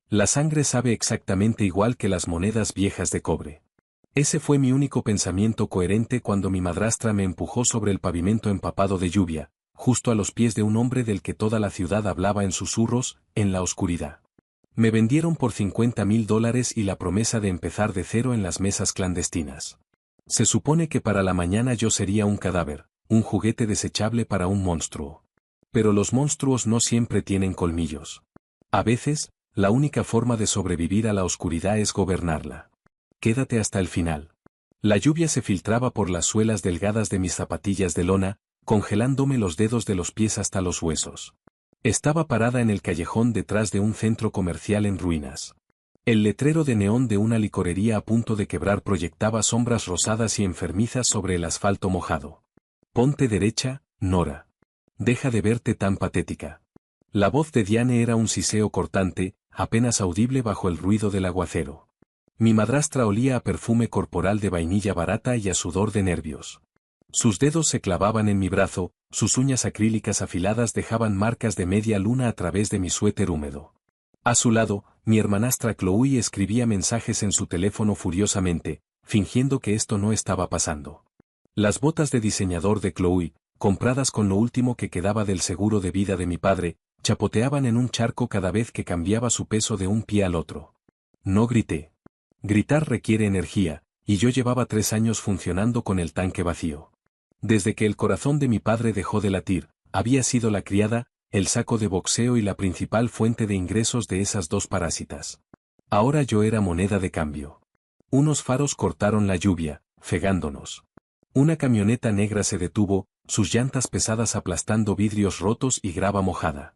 La sangre sabe exactamente igual que las monedas viejas de cobre. Ese fue mi único pensamiento coherente cuando mi madrastra me empujó sobre el pavimento empapado de lluvia, justo a los pies de un hombre del que toda la ciudad hablaba en susurros, en la oscuridad. Me vendieron por $50,000 y la promesa de empezar de cero en las mesas clandestinas. Se supone que para la mañana yo sería un cadáver, un juguete desechable para un monstruo. Pero los monstruos no siempre tienen colmillos. A veces, la única forma de sobrevivir a la oscuridad es gobernarla. Quédate hasta el final. La lluvia se filtraba por las suelas delgadas de mis zapatillas de lona, congelándome los dedos de los pies hasta los huesos. Estaba parada en el callejón detrás de un centro comercial en ruinas. El letrero de neón de una licorería a punto de quebrar proyectaba sombras rosadas y enfermizas sobre el asfalto mojado. Ponte derecha, Nora. Deja de verte tan patética. La voz de Diane era un siseo cortante, apenas audible bajo el ruido del aguacero. Mi madrastra olía a perfume corporal de vainilla barata y a sudor de nervios. Sus dedos se clavaban en mi brazo, sus uñas acrílicas afiladas dejaban marcas de media luna a través de mi suéter húmedo. A su lado, mi hermanastra Chloe escribía mensajes en su teléfono furiosamente, fingiendo que esto no estaba pasando. Las botas de diseñador de Chloe, compradas con lo último que quedaba del seguro de vida de mi padre, chapoteaban en un charco cada vez que cambiaba su peso de un pie al otro. No grité. Gritar requiere energía, y yo llevaba 3 años funcionando con el tanque vacío. Desde que el corazón de mi padre dejó de latir, había sido la criada, el saco de boxeo y la principal fuente de ingresos de esas dos parásitas. Ahora yo era moneda de cambio. Unos faros cortaron la lluvia, cegándonos. Una camioneta negra se detuvo, sus llantas pesadas aplastando vidrios rotos y grava mojada.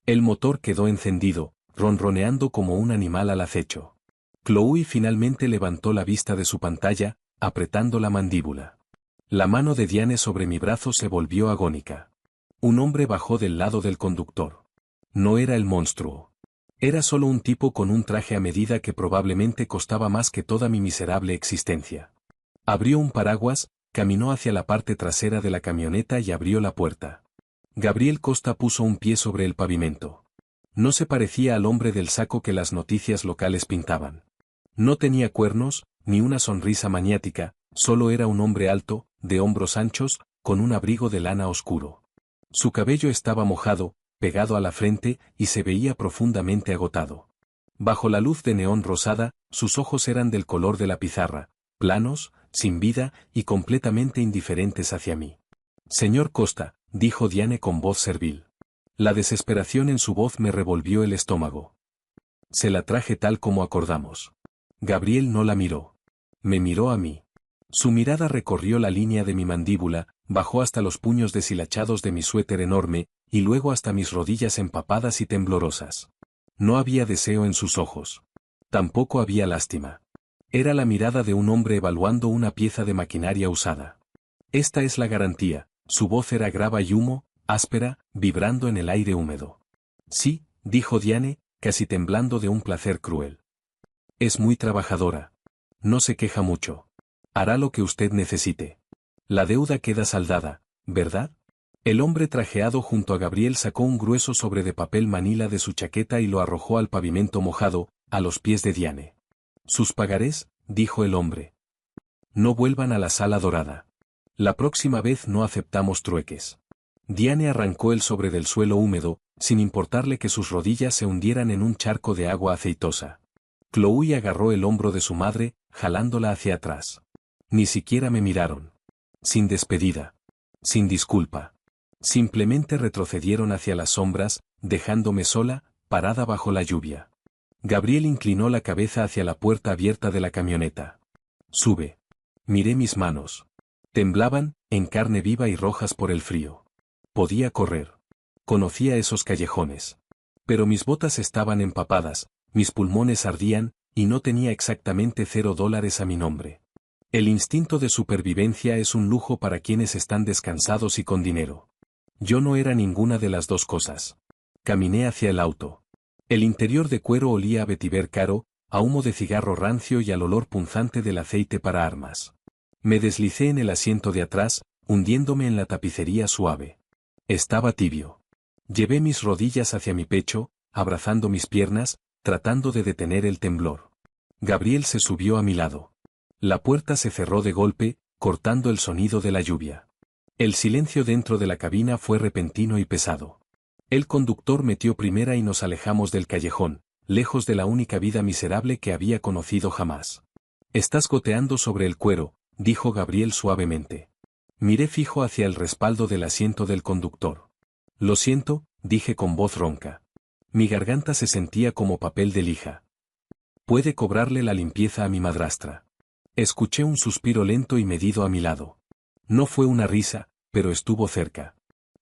El motor quedó encendido, ronroneando como un animal al acecho. Chloe finalmente levantó la vista de su pantalla, apretando la mandíbula. La mano de Diane sobre mi brazo se volvió agónica. Un hombre bajó del lado del conductor. No era el monstruo. Era solo un tipo con un traje a medida que probablemente costaba más que toda mi miserable existencia. Abrió un paraguas, caminó hacia la parte trasera de la camioneta y abrió la puerta. Gabriel Costa puso un pie sobre el pavimento. No se parecía al hombre del saco que las noticias locales pintaban. No tenía cuernos, ni una sonrisa maniática, solo era un hombre alto, de hombros anchos, con un abrigo de lana oscuro. Su cabello estaba mojado, pegado a la frente, y se veía profundamente agotado. Bajo la luz de neón rosada, sus ojos eran del color de la pizarra, planos, sin vida y completamente indiferentes hacia mí. Señor Costa, dijo Diane con voz servil. La desesperación en su voz me revolvió el estómago. Se la traje tal como acordamos. Gabriel no la miró. Me miró a mí. Su mirada recorrió la línea de mi mandíbula, bajó hasta los puños deshilachados de mi suéter enorme, y luego hasta mis rodillas empapadas y temblorosas. No había deseo en sus ojos. Tampoco había lástima. Era la mirada de un hombre evaluando una pieza de maquinaria usada. Esta es la garantía. Su voz era grava y humo, áspera, vibrando en el aire húmedo. Sí, dijo Diane, casi temblando de un placer cruel. Es muy trabajadora. No se queja mucho. Hará lo que usted necesite. La deuda queda saldada, ¿verdad? El hombre trajeado junto a Gabriel sacó un grueso sobre de papel manila de su chaqueta y lo arrojó al pavimento mojado, a los pies de Diane. ¿Sus pagarés?, dijo el hombre. No vuelvan a la sala dorada. La próxima vez no aceptamos trueques. Diane arrancó el sobre del suelo húmedo, sin importarle que sus rodillas se hundieran en un charco de agua aceitosa. Chloe agarró el hombro de su madre, jalándola hacia atrás. Ni siquiera me miraron. Sin despedida. Sin disculpa. Simplemente retrocedieron hacia las sombras, dejándome sola, parada bajo la lluvia. Gabriel inclinó la cabeza hacia la puerta abierta de la camioneta. Sube. Miré mis manos. Temblaban, en carne viva y rojas por el frío. Podía correr. Conocía esos callejones. Pero mis botas estaban empapadas, mis pulmones ardían, y no tenía exactamente $0 a mi nombre. El instinto de supervivencia es un lujo para quienes están descansados y con dinero. Yo no era ninguna de las dos cosas. Caminé hacia el auto. El interior de cuero olía a vetiver caro, a humo de cigarro rancio y al olor punzante del aceite para armas. Me deslicé en el asiento de atrás, hundiéndome en la tapicería suave. Estaba tibio. Llevé mis rodillas hacia mi pecho, abrazando mis piernas, tratando de detener el temblor. Gabriel se subió a mi lado. La puerta se cerró de golpe, cortando el sonido de la lluvia. El silencio dentro de la cabina fue repentino y pesado. El conductor metió primera y nos alejamos del callejón, lejos de la única vida miserable que había conocido jamás. «Estás goteando sobre el cuero», dijo Gabriel suavemente. Miré fijo hacia el respaldo del asiento del conductor. «Lo siento», dije con voz ronca. Mi garganta se sentía como papel de lija. «Puede cobrarle la limpieza a mi madrastra». Escuché un suspiro lento y medido a mi lado. No fue una risa, pero estuvo cerca.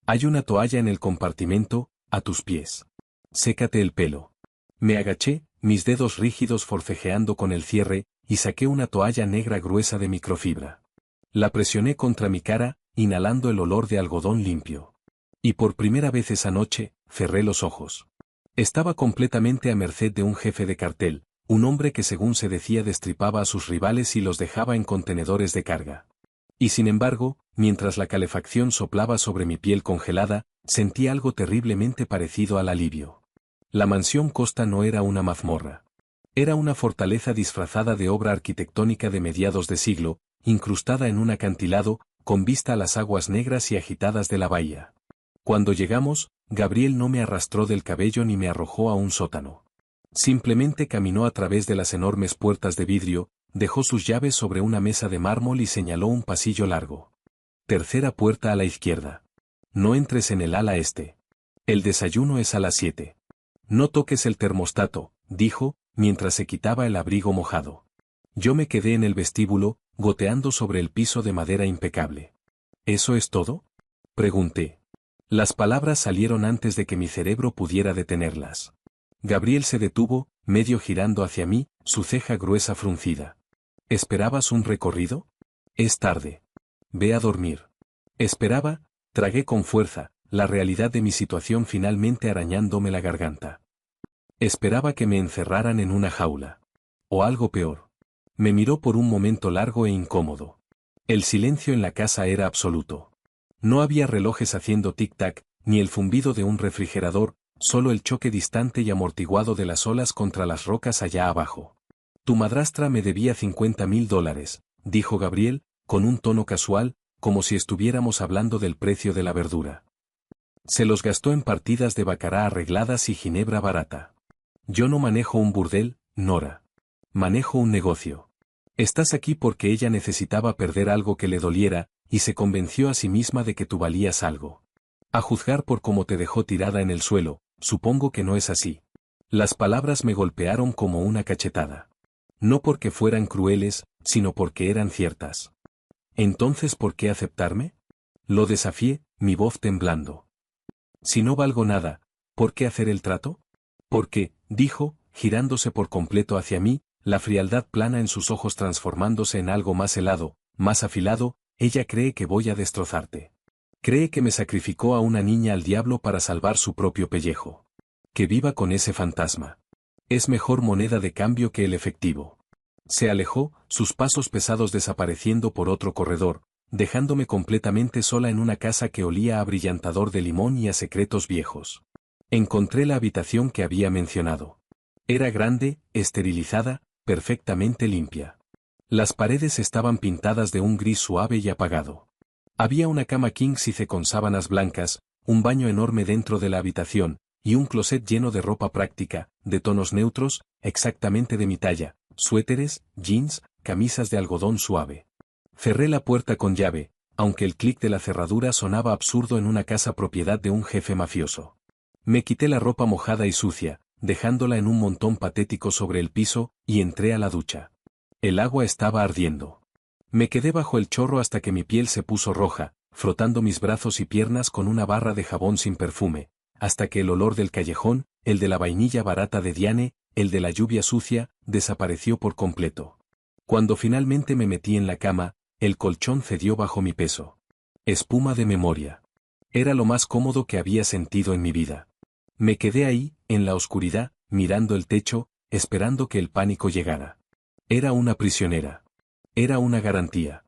«Hay una toalla en el compartimento, a tus pies. Sécate el pelo». Me agaché, mis dedos rígidos forcejeando con el cierre, y saqué una toalla negra gruesa de microfibra. La presioné contra mi cara, inhalando el olor de algodón limpio. Y por primera vez esa noche, cerré los ojos. Estaba completamente a merced de un jefe de cartel, un hombre que según se decía destripaba a sus rivales y los dejaba en contenedores de carga. Y sin embargo, mientras la calefacción soplaba sobre mi piel congelada, sentí algo terriblemente parecido al alivio. La mansión Costa no era una mazmorra. Era una fortaleza disfrazada de obra arquitectónica de mediados de siglo, incrustada en un acantilado, con vista a las aguas negras y agitadas de la bahía. Cuando llegamos, Gabriel no me arrastró del cabello ni me arrojó a un sótano. Simplemente caminó a través de las enormes puertas de vidrio, dejó sus llaves sobre una mesa de mármol y señaló un pasillo largo. «Tercera puerta a la izquierda. No entres en el ala este. El desayuno es a las 7. No toques el termostato», dijo, mientras se quitaba el abrigo mojado. Yo me quedé en el vestíbulo, goteando sobre el piso de madera impecable. «¿Eso es todo?», pregunté. Las palabras salieron antes de que mi cerebro pudiera detenerlas. Gabriel se detuvo, medio girando hacia mí, su ceja gruesa fruncida. «¿Esperabas un recorrido? Es tarde. Ve a dormir». Esperaba, tragué con fuerza, la realidad de mi situación finalmente arañándome la garganta. Esperaba que me encerraran en una jaula. O algo peor. Me miró por un momento largo e incómodo. El silencio en la casa era absoluto. No había relojes haciendo tic-tac, ni el zumbido de un refrigerador, solo el choque distante y amortiguado de las olas contra las rocas allá abajo. «Tu madrastra me debía $50.000, dijo Gabriel, con un tono casual, como si estuviéramos hablando del precio de la verdura. «Se los gastó en partidas de bacará arregladas y ginebra barata. Yo no manejo un burdel, Nora. Manejo un negocio. Estás aquí porque ella necesitaba perder algo que le doliera, y se convenció a sí misma de que tú valías algo. A juzgar por cómo te dejó tirada en el suelo, supongo que no es así». Las palabras me golpearon como una cachetada. No porque fueran crueles, sino porque eran ciertas. «¿Entonces por qué aceptarme?», lo desafié, mi voz temblando. «Si no valgo nada, ¿por qué hacer el trato?». «Porque», dijo, girándose por completo hacia mí, la frialdad plana en sus ojos transformándose en algo más helado, más afilado, «ella cree que voy a destrozarte. Cree que me sacrificó a una niña al diablo para salvar su propio pellejo. Que viva con ese fantasma. Es mejor moneda de cambio que el efectivo». Se alejó, sus pasos pesados desapareciendo por otro corredor, dejándome completamente sola en una casa que olía a brillantador de limón y a secretos viejos. Encontré la habitación que había mencionado. Era grande, esterilizada, perfectamente limpia. Las paredes estaban pintadas de un gris suave y apagado. Había una cama king size con sábanas blancas, un baño enorme dentro de la habitación, y un closet lleno de ropa práctica, de tonos neutros, exactamente de mi talla, suéteres, jeans, camisas de algodón suave. Cerré la puerta con llave, aunque el clic de la cerradura sonaba absurdo en una casa propiedad de un jefe mafioso. Me quité la ropa mojada y sucia, dejándola en un montón patético sobre el piso, y entré a la ducha. El agua estaba ardiendo. Me quedé bajo el chorro hasta que mi piel se puso roja, frotando mis brazos y piernas con una barra de jabón sin perfume, hasta que el olor del callejón, el de la vainilla barata de Diane, el de la lluvia sucia, desapareció por completo. Cuando finalmente me metí en la cama, el colchón cedió bajo mi peso. Espuma de memoria. Era lo más cómodo que había sentido en mi vida. Me quedé ahí, en la oscuridad, mirando el techo, esperando que el pánico llegara. Era una prisionera. Era una garantía.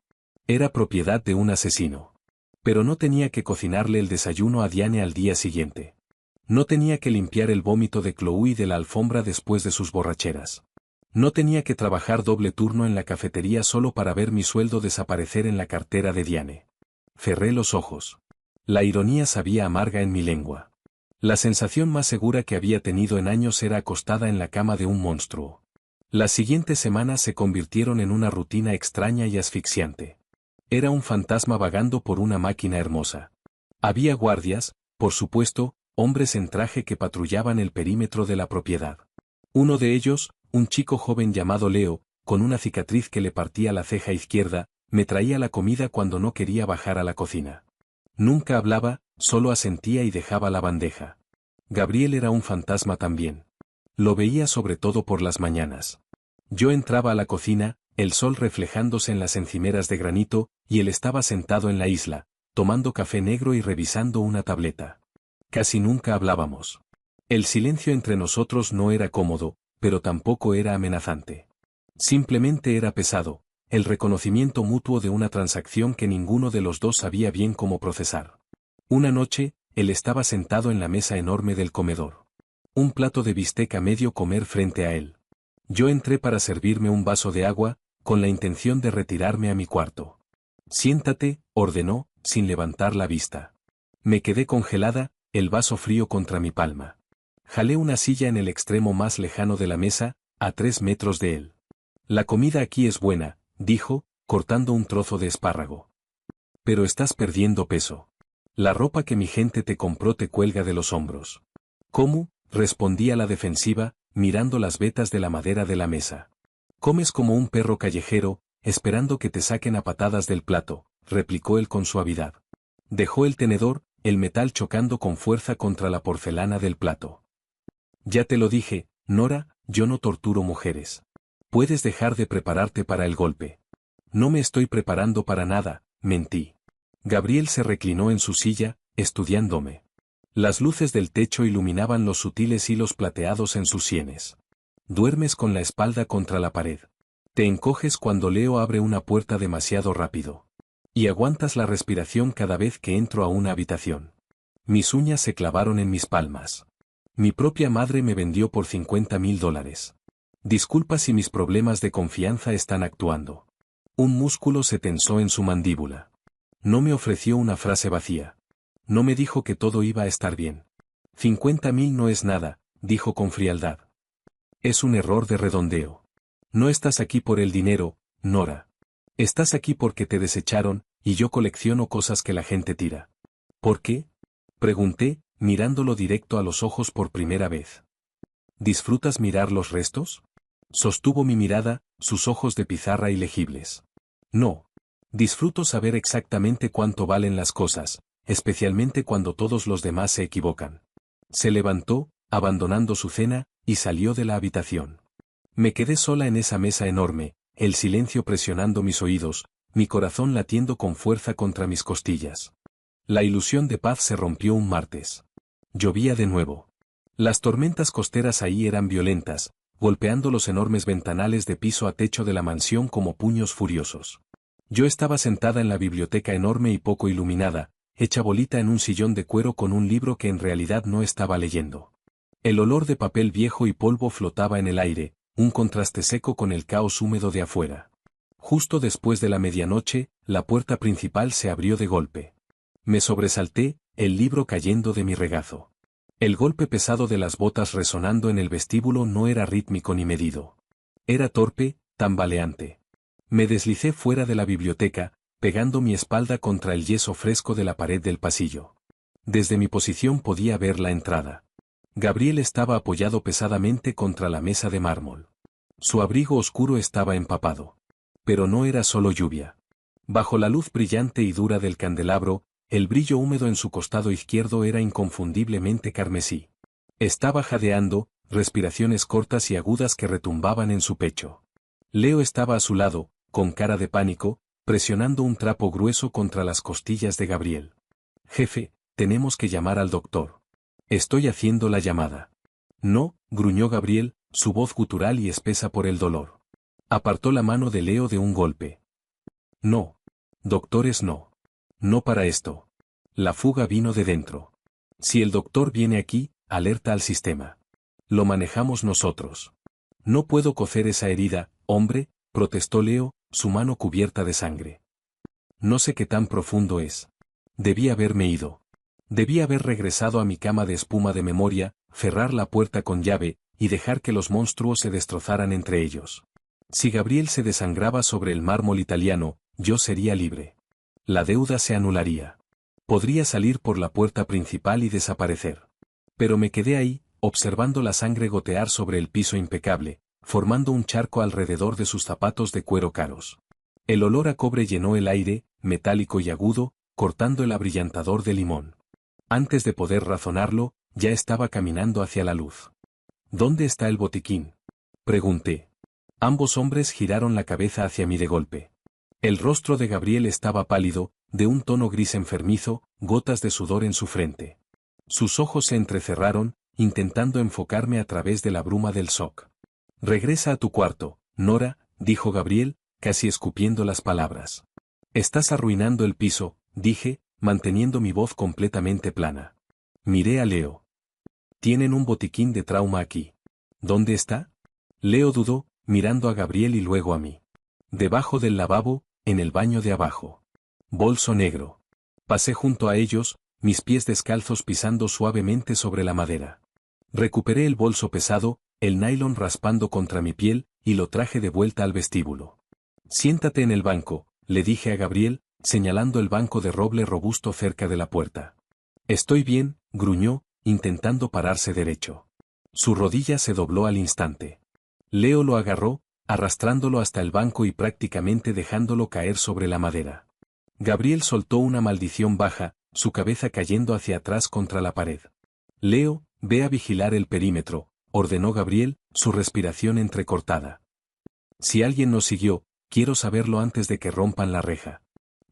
Era propiedad de un asesino. Pero no tenía que cocinarle el desayuno a Diane al día siguiente. No tenía que limpiar el vómito de Chloe de la alfombra después de sus borracheras. No tenía que trabajar doble turno en la cafetería solo para ver mi sueldo desaparecer en la cartera de Diane. Cerré los ojos. La ironía sabía amarga en mi lengua. La sensación más segura que había tenido en años era acostada en la cama de un monstruo. Las siguientes semanas se convirtieron en una rutina extraña y asfixiante. Era un fantasma vagando por una máquina hermosa. Había guardias, por supuesto, hombres en traje que patrullaban el perímetro de la propiedad. Uno de ellos, un chico joven llamado Leo, con una cicatriz que le partía la ceja izquierda, me traía la comida cuando no quería bajar a la cocina. Nunca hablaba, solo asentía y dejaba la bandeja. Gabriel era un fantasma también. Lo veía sobre todo por las mañanas. Yo entraba a la cocina, el sol reflejándose en las encimeras de granito, y él estaba sentado en la isla, tomando café negro y revisando una tableta. Casi nunca hablábamos. El silencio entre nosotros no era cómodo, pero tampoco era amenazante. Simplemente era pesado, el reconocimiento mutuo de una transacción que ninguno de los dos sabía bien cómo procesar. Una noche, él estaba sentado en la mesa enorme del comedor. Un plato de bistec a medio comer frente a él. Yo entré para servirme un vaso de agua, con la intención de retirarme a mi cuarto. Siéntate, ordenó, sin levantar la vista. Me quedé congelada, el vaso frío contra mi palma. Jalé una silla en el extremo más lejano de la mesa, a 3 metros de él. La comida aquí es buena, dijo, cortando un trozo de espárrago. Pero estás perdiendo peso. La ropa que mi gente te compró te cuelga de los hombros. ¿Cómo? Respondí a la defensiva, mirando las vetas de la madera de la mesa. Comes como un perro callejero, esperando que te saquen a patadas del plato, replicó él con suavidad. Dejó el tenedor, el metal chocando con fuerza contra la porcelana del plato. Ya te lo dije, Nora, yo no torturo mujeres. Puedes dejar de prepararte para el golpe. No me estoy preparando para nada, mentí. Gabriel se reclinó en su silla, estudiándome. Las luces del techo iluminaban los sutiles hilos plateados en sus sienes. Duermes con la espalda contra la pared. Te encoges cuando Leo abre una puerta demasiado rápido. Y aguantas la respiración cada vez que entro a una habitación. Mis uñas se clavaron en mis palmas. Mi propia madre me vendió por $50,000. Disculpa si mis problemas de confianza están actuando. Un músculo se tensó en su mandíbula. No me ofreció una frase vacía. No me dijo que todo iba a estar bien. 50,000 no es nada, dijo con frialdad. Es un error de redondeo. No estás aquí por el dinero, Nora. Estás aquí porque te desecharon, y yo colecciono cosas que la gente tira. ¿Por qué? Pregunté, mirándolo directo a los ojos por primera vez. ¿Disfrutas mirar los restos? Sostuvo mi mirada, sus ojos de pizarra ilegibles. No. Disfruto saber exactamente cuánto valen las cosas, especialmente cuando todos los demás se equivocan. Se levantó, abandonando su cena, y salió de la habitación. Me quedé sola en esa mesa enorme, el silencio presionando mis oídos, mi corazón latiendo con fuerza contra mis costillas. La ilusión de paz se rompió un martes. Llovía de nuevo. Las tormentas costeras ahí eran violentas, golpeando los enormes ventanales de piso a techo de la mansión como puños furiosos. Yo estaba sentada en la biblioteca enorme y poco iluminada, hecha bolita en un sillón de cuero con un libro que en realidad no estaba leyendo. El olor de papel viejo y polvo flotaba en el aire, un contraste seco con el caos húmedo de afuera. Justo después de la medianoche, la puerta principal se abrió de golpe. Me sobresalté, el libro cayendo de mi regazo. El golpe pesado de las botas resonando en el vestíbulo no era rítmico ni medido. Era torpe, tambaleante. Me deslicé fuera de la biblioteca, pegando mi espalda contra el yeso fresco de la pared del pasillo. Desde mi posición podía ver la entrada. Gabriel estaba apoyado pesadamente contra la mesa de mármol. Su abrigo oscuro estaba empapado. Pero no era solo lluvia. Bajo la luz brillante y dura del candelabro, el brillo húmedo en su costado izquierdo era inconfundiblemente carmesí. Estaba jadeando, respiraciones cortas y agudas que retumbaban en su pecho. Leo estaba a su lado, con cara de pánico, presionando un trapo grueso contra las costillas de Gabriel. Jefe, tenemos que llamar al doctor. Estoy haciendo la llamada. No, gruñó Gabriel, su voz gutural y espesa por el dolor. Apartó la mano de Leo de un golpe. No. Doctores no. No para esto. La fuga vino de dentro. Si el doctor viene aquí, alerta al sistema. Lo manejamos nosotros. No puedo cocer esa herida, hombre, protestó Leo, su mano cubierta de sangre. No sé qué tan profundo es. Debí haberme ido. Debí haber regresado a mi cama de espuma de memoria, cerrar la puerta con llave, y dejar que los monstruos se destrozaran entre ellos. Si Gabriel se desangraba sobre el mármol italiano, yo sería libre. La deuda se anularía. Podría salir por la puerta principal y desaparecer. Pero me quedé ahí, observando la sangre gotear sobre el piso impecable, formando un charco alrededor de sus zapatos de cuero caros. El olor a cobre llenó el aire, metálico y agudo, cortando el abrillantador de limón. Antes de poder razonarlo, ya estaba caminando hacia la luz. ¿Dónde está el botiquín?, pregunté. Ambos hombres giraron la cabeza hacia mí de golpe. El rostro de Gabriel estaba pálido, de un tono gris enfermizo, gotas de sudor en su frente. Sus ojos se entrecerraron, intentando enfocarme a través de la bruma del shock. «Regresa a tu cuarto, Nora», dijo Gabriel, casi escupiendo las palabras. «Estás arruinando el piso», dije, manteniendo mi voz completamente plana. Miré a Leo. «Tienen un botiquín de trauma aquí. ¿Dónde está?». Leo dudó, mirando a Gabriel y luego a mí. «Debajo del lavabo, en el baño de abajo». Bolso negro. Pasé junto a ellos, mis pies descalzos pisando suavemente sobre la madera. Recuperé el bolso pesado, el nylon raspando contra mi piel, y lo traje de vuelta al vestíbulo. «Siéntate en el banco», le dije a Gabriel, señalando el banco de roble robusto cerca de la puerta. «Estoy bien», gruñó, intentando pararse derecho. Su rodilla se dobló al instante. Leo lo agarró, arrastrándolo hasta el banco y prácticamente dejándolo caer sobre la madera. Gabriel soltó una maldición baja, su cabeza cayendo hacia atrás contra la pared. «Leo, ve a vigilar el perímetro», ordenó Gabriel, su respiración entrecortada. «Si alguien nos siguió, quiero saberlo antes de que rompan la reja».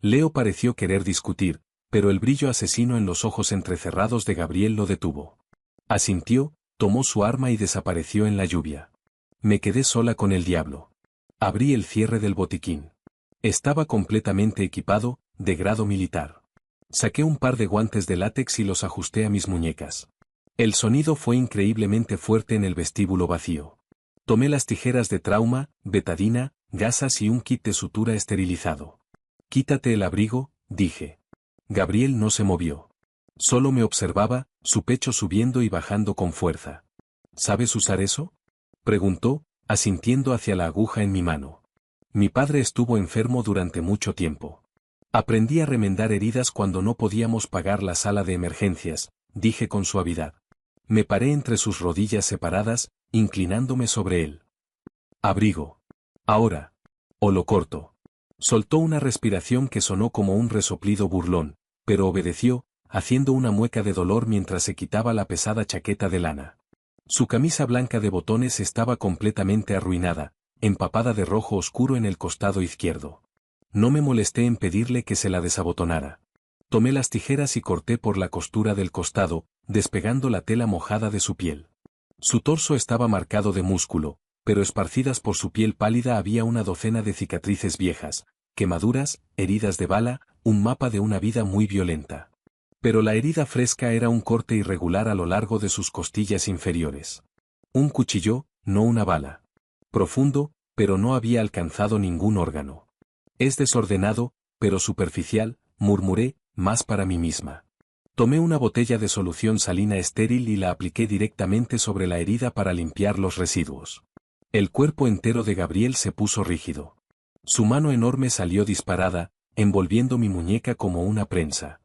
Leo pareció querer discutir, pero el brillo asesino en los ojos entrecerrados de Gabriel lo detuvo. Asintió, tomó su arma y desapareció en la lluvia. Me quedé sola con el diablo. Abrí el cierre del botiquín. Estaba completamente equipado, de grado militar. Saqué un par de guantes de látex y los ajusté a mis muñecas. El sonido fue increíblemente fuerte en el vestíbulo vacío. Tomé las tijeras de trauma, betadina, gasas y un kit de sutura esterilizado. «Quítate el abrigo», dije. Gabriel no se movió. Solo me observaba, su pecho subiendo y bajando con fuerza. «¿Sabes usar eso?», preguntó, asintiendo hacia la aguja en mi mano. «Mi padre estuvo enfermo durante mucho tiempo. Aprendí a remendar heridas cuando no podíamos pagar la sala de emergencias», dije con suavidad. Me paré entre sus rodillas separadas, inclinándome sobre él. «Abrigo. Ahora. O lo corto». Soltó una respiración que sonó como un resoplido burlón, pero obedeció, haciendo una mueca de dolor mientras se quitaba la pesada chaqueta de lana. Su camisa blanca de botones estaba completamente arruinada, empapada de rojo oscuro en el costado izquierdo. No me molesté en pedirle que se la desabotonara. Tomé las tijeras y corté por la costura del costado, despegando la tela mojada de su piel. Su torso estaba marcado de músculo, pero esparcidas por su piel pálida había una docena de cicatrices viejas, quemaduras, heridas de bala, un mapa de una vida muy violenta. Pero la herida fresca era un corte irregular a lo largo de sus costillas inferiores. Un cuchillo, no una bala. Profundo, pero no había alcanzado ningún órgano. «Es desordenado, pero superficial», murmuré, más para mí misma. Tomé una botella de solución salina estéril y la apliqué directamente sobre la herida para limpiar los residuos. El cuerpo entero de Gabriel se puso rígido. Su mano enorme salió disparada, envolviendo mi muñeca como una prensa.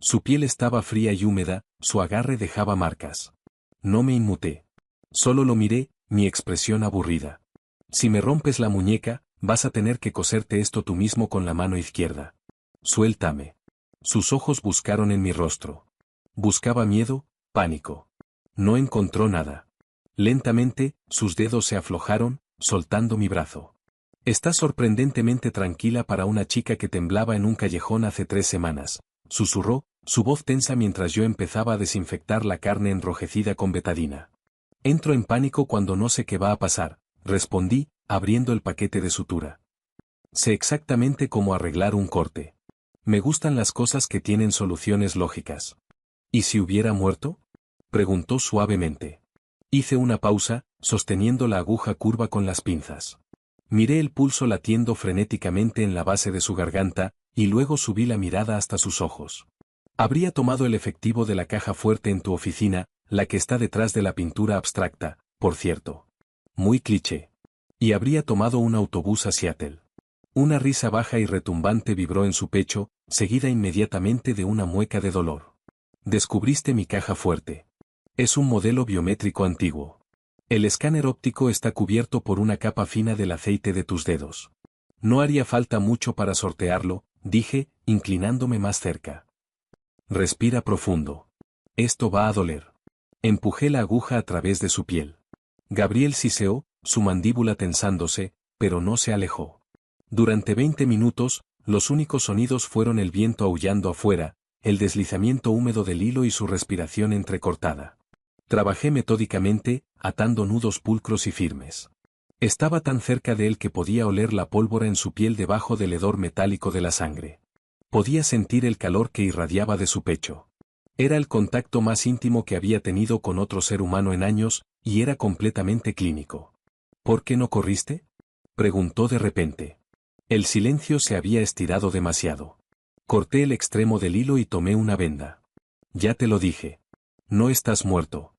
Su piel estaba fría y húmeda, su agarre dejaba marcas. No me inmuté. Solo lo miré, mi expresión aburrida. «Si me rompes la muñeca, vas a tener que coserte esto tú mismo con la mano izquierda. Suéltame». Sus ojos buscaron en mi rostro. Buscaba miedo, pánico. No encontró nada. Lentamente, sus dedos se aflojaron, soltando mi brazo. «Estás sorprendentemente tranquila para una chica que temblaba en un callejón hace 3 semanas», susurró, su voz tensa mientras yo empezaba a desinfectar la carne enrojecida con betadina. «Entro en pánico cuando no sé qué va a pasar», respondí, abriendo el paquete de sutura. «Sé exactamente cómo arreglar un corte. Me gustan las cosas que tienen soluciones lógicas». «¿Y si hubiera muerto?», Preguntó suavemente. Hice una pausa, sosteniendo la aguja curva con las pinzas. Miré el pulso latiendo frenéticamente en la base de su garganta, y luego subí la mirada hasta sus ojos. Habría tomado el efectivo de la caja fuerte en tu oficina, la que está detrás de la pintura abstracta, por cierto. Muy cliché. Y habría tomado un autobús a Seattle. Una risa baja y retumbante vibró en su pecho, seguida inmediatamente de una mueca de dolor. Descubriste mi caja fuerte. Es un modelo biométrico antiguo. El escáner óptico está cubierto por una capa fina del aceite de tus dedos. No haría falta mucho para sortearlo, dije, inclinándome más cerca. Respira profundo. Esto va a doler. Empujé la aguja a través de su piel. Gabriel siseó, su mandíbula tensándose, pero no se alejó. Durante 20 minutos, los únicos sonidos fueron el viento aullando afuera, el deslizamiento húmedo del hilo y su respiración entrecortada. Trabajé metódicamente, atando nudos pulcros y firmes. Estaba tan cerca de él que podía oler la pólvora en su piel debajo del hedor metálico de la sangre. Podía sentir el calor que irradiaba de su pecho. Era el contacto más íntimo que había tenido con otro ser humano en años, y era completamente clínico. ¿Por qué no corriste?, preguntó de repente. El silencio se había estirado demasiado. Corté el extremo del hilo y tomé una venda. Ya te lo dije. No estás muerto.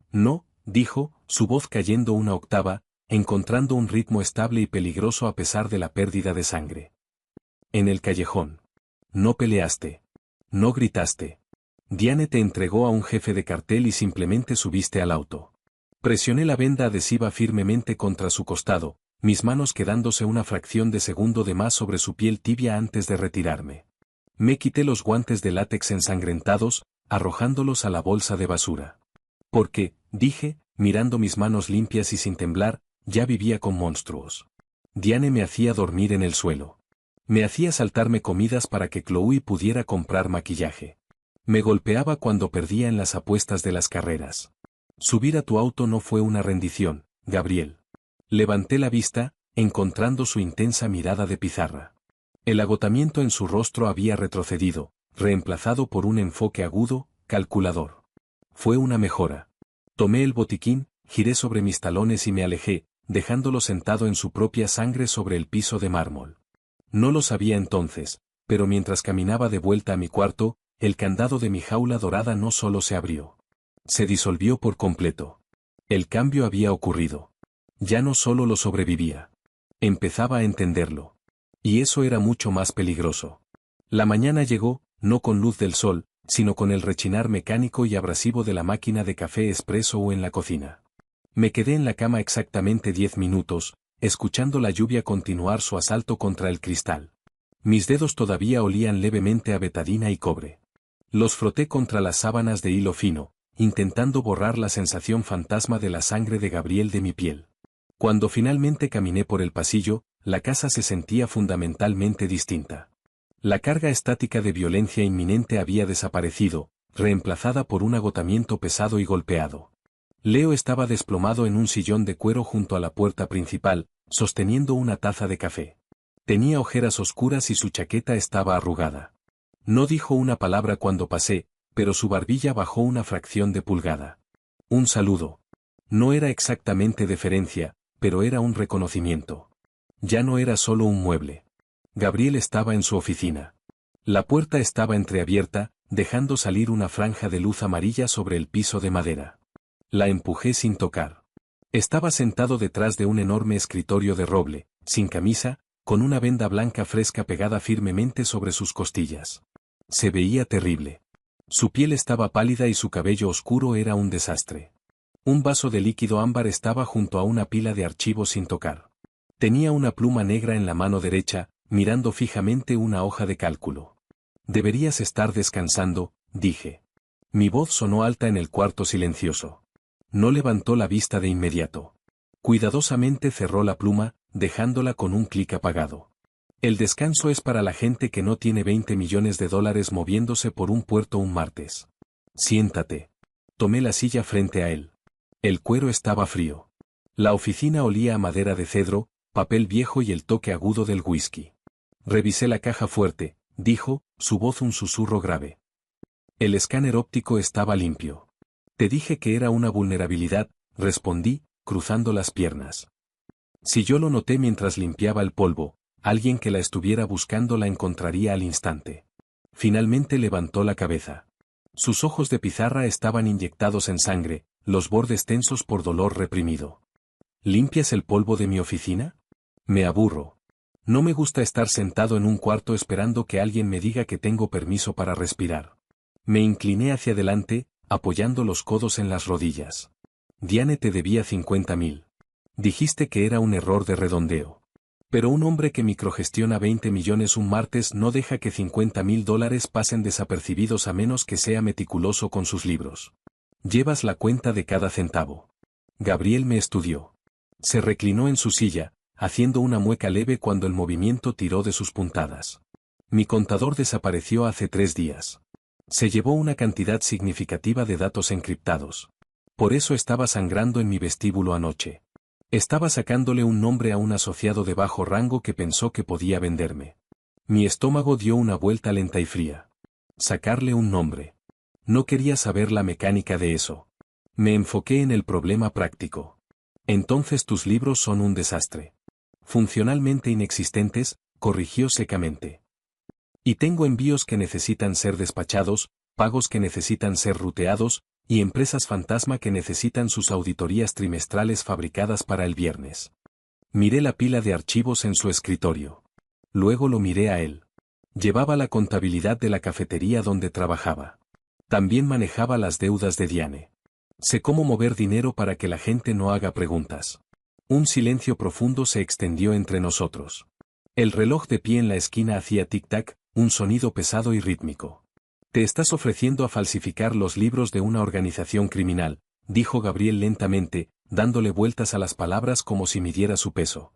No, dijo, su voz cayendo una octava, encontrando un ritmo estable y peligroso a pesar de la pérdida de sangre. En el callejón. No peleaste. No gritaste. Diane te entregó a un jefe de cartel y simplemente subiste al auto. Presioné la venda adhesiva firmemente contra su costado, mis manos quedándose una fracción de segundo de más sobre su piel tibia antes de retirarme. Me quité los guantes de látex ensangrentados, arrojándolos a la bolsa de basura. Porque, dije, mirando mis manos limpias y sin temblar, ya vivía con monstruos. Diane me hacía dormir en el suelo. Me hacía saltarme comidas para que Chloe pudiera comprar maquillaje. Me golpeaba cuando perdía en las apuestas de las carreras. Subir a tu auto no fue una rendición, Gabriel. Levanté la vista, encontrando su intensa mirada de pizarra. El agotamiento en su rostro había retrocedido, reemplazado por un enfoque agudo, calculador. Fue una mejora. Tomé el botiquín, giré sobre mis talones y me alejé, dejándolo sentado en su propia sangre sobre el piso de mármol. No lo sabía entonces, pero mientras caminaba de vuelta a mi cuarto, el candado de mi jaula dorada no solo se abrió. Se disolvió por completo. El cambio había ocurrido. Ya no solo lo sobrevivía. Empezaba a entenderlo. Y eso era mucho más peligroso. La mañana llegó, no con luz del sol, sino con el rechinar mecánico y abrasivo de la máquina de café expreso o en la cocina. Me quedé en la cama exactamente 10 minutos, escuchando la lluvia continuar su asalto contra el cristal. Mis dedos todavía olían levemente a betadina y cobre. Los froté contra las sábanas de hilo fino, intentando borrar la sensación fantasma de la sangre de Gabriel de mi piel. Cuando finalmente caminé por el pasillo, la casa se sentía fundamentalmente distinta. La carga estática de violencia inminente había desaparecido, reemplazada por un agotamiento pesado y golpeado. Leo estaba desplomado en un sillón de cuero junto a la puerta principal, sosteniendo una taza de café. Tenía ojeras oscuras y su chaqueta estaba arrugada. No dijo una palabra cuando pasé, pero su barbilla bajó una fracción de pulgada. Un saludo. No era exactamente deferencia, pero era un reconocimiento. Ya no era solo un mueble. Gabriel estaba en su oficina. La puerta estaba entreabierta, dejando salir una franja de luz amarilla sobre el piso de madera. La empujé sin tocar. Estaba sentado detrás de un enorme escritorio de roble, sin camisa, con una venda blanca fresca pegada firmemente sobre sus costillas. Se veía terrible. Su piel estaba pálida y su cabello oscuro era un desastre. Un vaso de líquido ámbar estaba junto a una pila de archivos sin tocar. Tenía una pluma negra en la mano derecha, mirando fijamente una hoja de cálculo. Deberías estar descansando, dije. Mi voz sonó alta en el cuarto silencioso. No levantó la vista de inmediato. Cuidadosamente cerró la pluma, dejándola con un clic apagado. El descanso es para la gente que no tiene $20 millones moviéndose por un puerto un martes. Siéntate. Tomé la silla frente a él. El cuero estaba frío. La oficina olía a madera de cedro, papel viejo y el toque agudo del whisky. Revisé la caja fuerte, dijo, su voz un susurro grave. El escáner óptico estaba limpio. Te dije que era una vulnerabilidad, respondí, cruzando las piernas. Si yo lo noté mientras limpiaba el polvo, alguien que la estuviera buscando la encontraría al instante. Finalmente levantó la cabeza. Sus ojos de pizarra estaban inyectados en sangre, los bordes tensos por dolor reprimido. ¿Limpias el polvo de mi oficina? Me aburro. No me gusta estar sentado en un cuarto esperando que alguien me diga que tengo permiso para respirar. Me incliné hacia adelante, apoyando los codos en las rodillas. Diane te debía 50.000. Dijiste que era un error de redondeo. Pero un hombre que microgestiona 20 millones un martes no deja que $50.000 pasen desapercibidos a menos que sea meticuloso con sus libros. Llevas la cuenta de cada centavo. Gabriel me estudió. Se reclinó en su silla, haciendo una mueca leve cuando el movimiento tiró de sus puntadas. Mi contador desapareció hace 3 días. Se llevó una cantidad significativa de datos encriptados. Por eso estaba sangrando en mi vestíbulo anoche. Estaba sacándole un nombre a un asociado de bajo rango que pensó que podía venderme. Mi estómago dio una vuelta lenta y fría. Sacarle un nombre. No quería saber la mecánica de eso. Me enfoqué en el problema práctico. Entonces tus libros son un desastre. Funcionalmente inexistentes, corrigió secamente. Y tengo envíos que necesitan ser despachados, pagos que necesitan ser ruteados, y empresas fantasma que necesitan sus auditorías trimestrales fabricadas para el viernes. Miré la pila de archivos en su escritorio. Luego lo miré a él. Llevaba la contabilidad de la cafetería donde trabajaba. También manejaba las deudas de Diane. Sé cómo mover dinero para que la gente no haga preguntas. Un silencio profundo se extendió entre nosotros. El reloj de pie en la esquina hacía tic-tac, un sonido pesado y rítmico. Te estás ofreciendo a falsificar los libros de una organización criminal, dijo Gabriel lentamente, dándole vueltas a las palabras como si midiera su peso.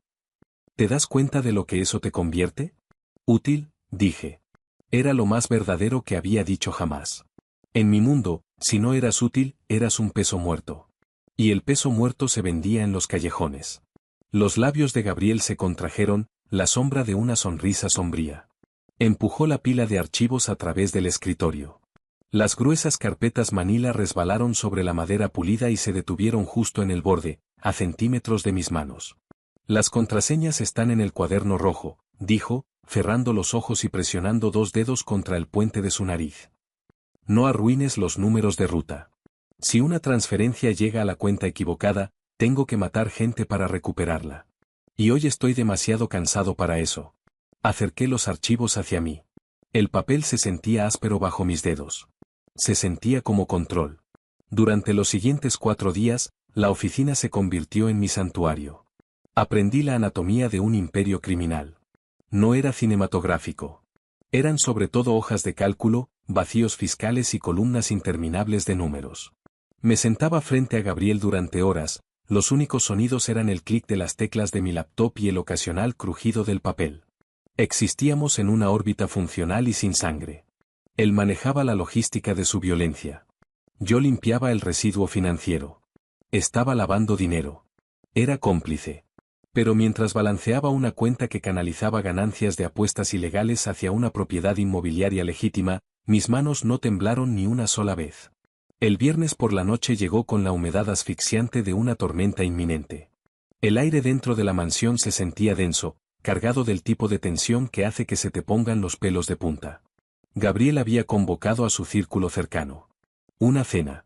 ¿Te das cuenta de lo que eso te convierte? Útil, dije. Era lo más verdadero que había dicho jamás. En mi mundo, si no eras útil, eras un peso muerto. Y el peso muerto se vendía en los callejones. Los labios de Gabriel se contrajeron, la sombra de una sonrisa sombría. Empujó la pila de archivos a través del escritorio. Las gruesas carpetas manila resbalaron sobre la madera pulida y se detuvieron justo en el borde, a centímetros de mis manos. Las contraseñas están en el cuaderno rojo, dijo, cerrando los ojos y presionando 2 dedos contra el puente de su nariz. No arruines los números de ruta. Si una transferencia llega a la cuenta equivocada, tengo que matar gente para recuperarla. Y hoy estoy demasiado cansado para eso. Acerqué los archivos hacia mí. El papel se sentía áspero bajo mis dedos. Se sentía como control. Durante los siguientes 4 días, la oficina se convirtió en mi santuario. Aprendí la anatomía de un imperio criminal. No era cinematográfico. Eran sobre todo hojas de cálculo, vacíos fiscales y columnas interminables de números. Me sentaba frente a Gabriel durante horas, los únicos sonidos eran el clic de las teclas de mi laptop y el ocasional crujido del papel. Existíamos en una órbita funcional y sin sangre. Él manejaba la logística de su violencia. Yo limpiaba el residuo financiero. Estaba lavando dinero. Era cómplice. Pero mientras balanceaba una cuenta que canalizaba ganancias de apuestas ilegales hacia una propiedad inmobiliaria legítima, mis manos no temblaron ni una sola vez. El viernes por la noche llegó con la humedad asfixiante de una tormenta inminente. El aire dentro de la mansión se sentía denso, cargado del tipo de tensión que hace que se te pongan los pelos de punta. Gabriel había convocado a su círculo cercano. Una cena.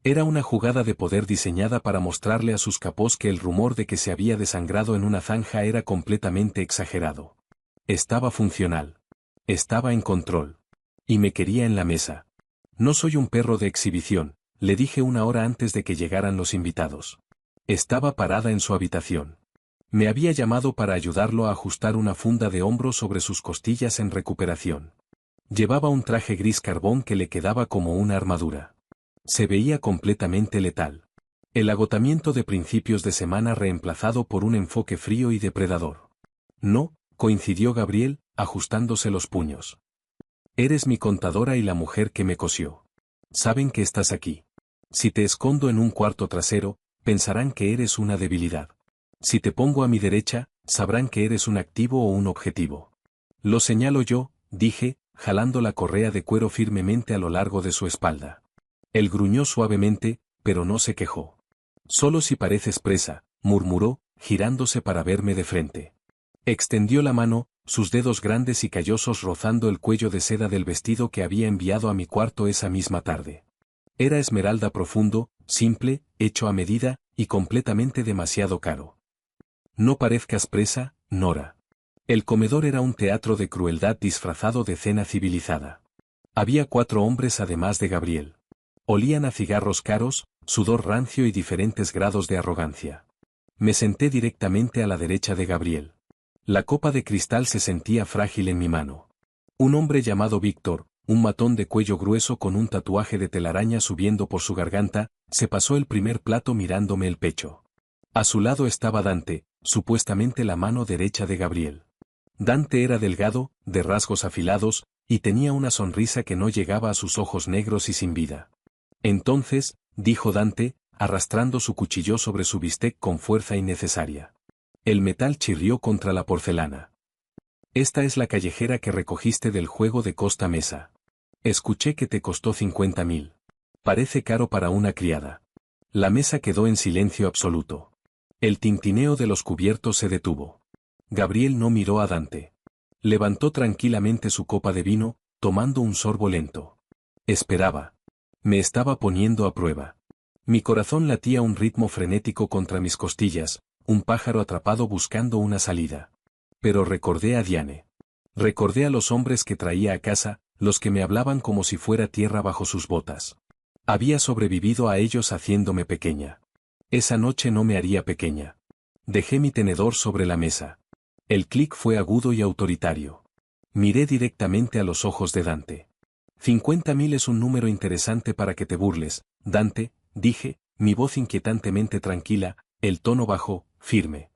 Era una jugada de poder diseñada para mostrarle a sus capós que el rumor de que se había desangrado en una zanja era completamente exagerado. Estaba funcional. Estaba en control. Y me quería en la mesa. No soy un perro de exhibición, le dije 1 hora antes de que llegaran los invitados. Estaba parada en su habitación. Me había llamado para ayudarlo a ajustar una funda de hombro sobre sus costillas en recuperación. Llevaba un traje gris carbón que le quedaba como una armadura. Se veía completamente letal. El agotamiento de principios de semana reemplazado por un enfoque frío y depredador. No, coincidió Gabriel, ajustándose los puños. Eres mi contadora y la mujer que me cosió. Saben que estás aquí. Si te escondo en un cuarto trasero, pensarán que eres una debilidad. Si te pongo a mi derecha, sabrán que eres un activo o un objetivo. Lo señalo yo, dije, jalando la correa de cuero firmemente a lo largo de su espalda. Él gruñó suavemente, pero no se quejó. Solo si pareces presa, murmuró, girándose para verme de frente. Extendió la mano, sus dedos grandes y callosos rozando el cuello de seda del vestido que había enviado a mi cuarto esa misma tarde. Era esmeralda profundo, simple, hecho a medida, y completamente demasiado caro. No parezcas presa, Nora. El comedor era un teatro de crueldad disfrazado de cena civilizada. Había 4 hombres además de Gabriel. Olían a cigarros caros, sudor rancio y diferentes grados de arrogancia. Me senté directamente a la derecha de Gabriel. La copa de cristal se sentía frágil en mi mano. Un hombre llamado Víctor, un matón de cuello grueso con un tatuaje de telaraña subiendo por su garganta, se pasó el primer plato mirándome el pecho. A su lado estaba Dante, supuestamente la mano derecha de Gabriel. Dante era delgado, de rasgos afilados, y tenía una sonrisa que no llegaba a sus ojos negros y sin vida. Entonces, dijo Dante, arrastrando su cuchillo sobre su bistec con fuerza innecesaria. El metal chirrió contra la porcelana. Esta es la callejera que recogiste del juego de Costa Mesa. Escuché que te costó 50.000. Parece caro para una criada. La mesa quedó en silencio absoluto. El tintineo de los cubiertos se detuvo. Gabriel no miró a Dante. Levantó tranquilamente su copa de vino, tomando un sorbo lento. Esperaba. Me estaba poniendo a prueba. Mi corazón latía a un ritmo frenético contra mis costillas, un pájaro atrapado buscando una salida. Pero recordé a Diane. Recordé a los hombres que traía a casa, los que me hablaban como si fuera tierra bajo sus botas. Había sobrevivido a ellos haciéndome pequeña. Esa noche no me haría pequeña. Dejé mi tenedor sobre la mesa. El clic fue agudo y autoritario. Miré directamente a los ojos de Dante. 50.000 es un número interesante para que te burles, Dante, dije, mi voz inquietantemente tranquila, el tono bajo, firme.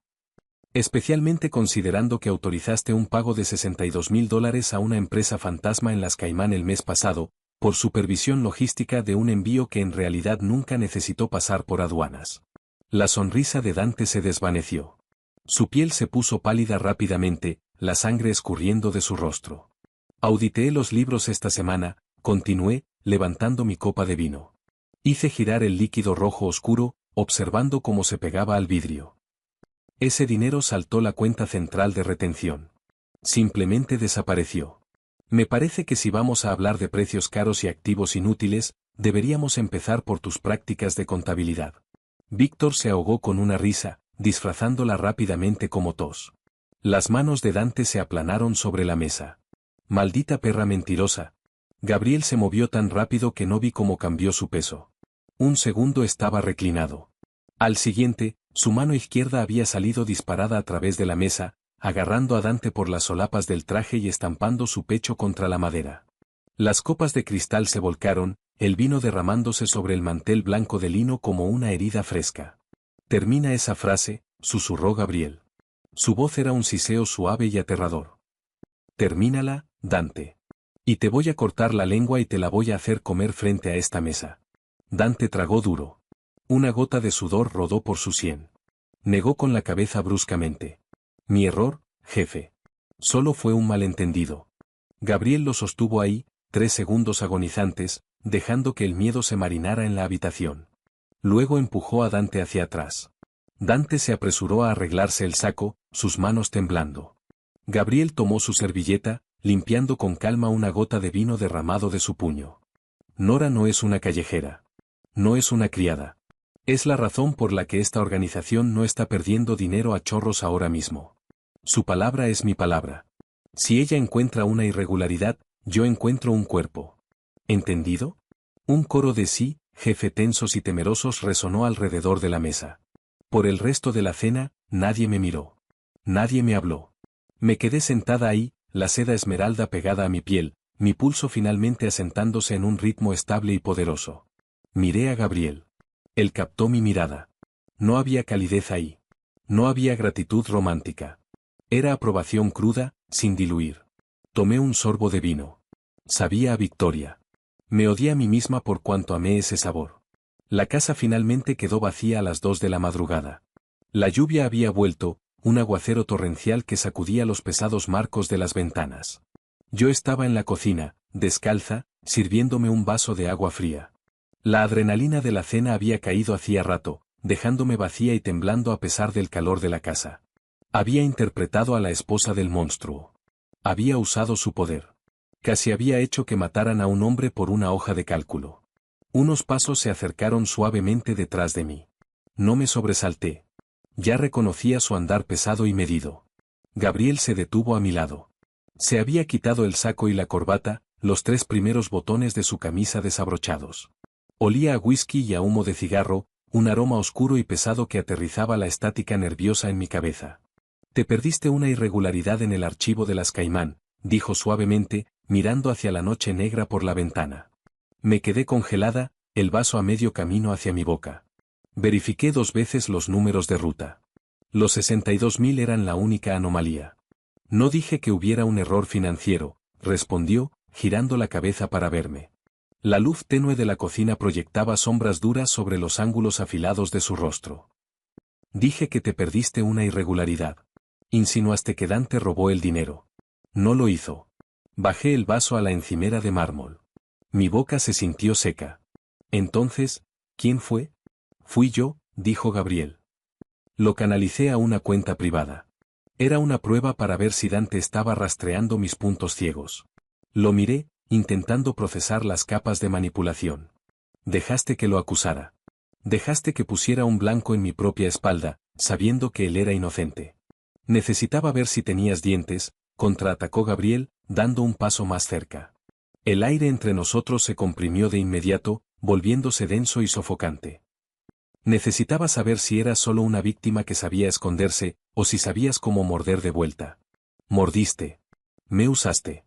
Especialmente considerando que autorizaste un pago de $62.000 a una empresa fantasma en las Caimán el mes pasado, por supervisión logística de un envío que en realidad nunca necesitó pasar por aduanas. La sonrisa de Dante se desvaneció. Su piel se puso pálida rápidamente, la sangre escurriendo de su rostro. Auditeé los libros esta semana, continué, levantando mi copa de vino. Hice girar el líquido rojo oscuro, observando cómo se pegaba al vidrio. Ese dinero saltó la cuenta central de retención. Simplemente desapareció. Me parece que si vamos a hablar de precios caros y activos inútiles, deberíamos empezar por tus prácticas de contabilidad. Víctor se ahogó con una risa, disfrazándola rápidamente como tos. Las manos de Dante se aplanaron sobre la mesa. Maldita perra mentirosa. Gabriel se movió tan rápido que no vi cómo cambió su peso. Un segundo estaba reclinado. Al siguiente, su mano izquierda había salido disparada a través de la mesa, agarrando a Dante por las solapas del traje y estampando su pecho contra la madera. Las copas de cristal se volcaron, el vino derramándose sobre el mantel blanco de lino como una herida fresca. Termina esa frase, susurró Gabriel. Su voz era un siseo suave y aterrador. Termínala, Dante. Y te voy a cortar la lengua y te la voy a hacer comer frente a esta mesa. Dante tragó duro. Una gota de sudor rodó por su sien. Negó con la cabeza bruscamente. Mi error, jefe. Solo fue un malentendido. Gabriel lo sostuvo ahí, 3 segundos agonizantes, dejando que el miedo se marinara en la habitación. Luego empujó a Dante hacia atrás. Dante se apresuró a arreglarse el saco, sus manos temblando. Gabriel tomó su servilleta, limpiando con calma una gota de vino derramado de su puño. Nora no es una callejera. No es una criada. Es la razón por la que esta organización no está perdiendo dinero a chorros ahora mismo. Su palabra es mi palabra. Si ella encuentra una irregularidad, yo encuentro un cuerpo. ¿Entendido? Un coro de sí, jefe tensos y temerosos resonó alrededor de la mesa. Por el resto de la cena, nadie me miró. Nadie me habló. Me quedé sentada ahí, la seda esmeralda pegada a mi piel, mi pulso finalmente asentándose en un ritmo estable y poderoso. Miré a Gabriel. Él captó mi mirada. No había calidez ahí. No había gratitud romántica. Era aprobación cruda, sin diluir. Tomé un sorbo de vino. Sabía a victoria. Me odié a mí misma por cuanto amé ese sabor. La casa finalmente quedó vacía a las 2 de la madrugada. La lluvia había vuelto, un aguacero torrencial que sacudía los pesados marcos de las ventanas. Yo estaba en la cocina, descalza, sirviéndome un vaso de agua fría. La adrenalina de la cena había caído hacía rato, dejándome vacía y temblando a pesar del calor de la casa. Había interpretado a la esposa del monstruo. Había usado su poder. Casi había hecho que mataran a un hombre por una hoja de cálculo. Unos pasos se acercaron suavemente detrás de mí. No me sobresalté. Ya reconocía su andar pesado y medido. Gabriel se detuvo a mi lado. Se había quitado el saco y la corbata, los 3 primeros botones de su camisa desabrochados. Olía a whisky y a humo de cigarro, un aroma oscuro y pesado que aterrizaba la estática nerviosa en mi cabeza. Te perdiste una irregularidad en el archivo de las Caimán, dijo suavemente, mirando hacia la noche negra por la ventana. Me quedé congelada, el vaso a medio camino hacia mi boca. Verifiqué 2 veces los números de ruta. Los 62.000 eran la única anomalía. No dije que hubiera un error financiero, respondió, girando la cabeza para verme. La luz tenue de la cocina proyectaba sombras duras sobre los ángulos afilados de su rostro. Dije que te perdiste una irregularidad. Insinuaste que Dante robó el dinero. No lo hizo. Bajé el vaso a la encimera de mármol. Mi boca se sintió seca. Entonces, ¿quién fue? Fui yo, dijo Gabriel. Lo canalicé a una cuenta privada. Era una prueba para ver si Dante estaba rastreando mis puntos ciegos. Lo miré, intentando procesar las capas de manipulación. Dejaste que lo acusara. Dejaste que pusiera un blanco en mi propia espalda, sabiendo que él era inocente. Necesitaba ver si tenías dientes, contraatacó Gabriel, dando un paso más cerca. El aire entre nosotros se comprimió de inmediato, volviéndose denso y sofocante. Necesitaba saber si eras solo una víctima que sabía esconderse, o si sabías cómo morder de vuelta. Mordiste. Me usaste.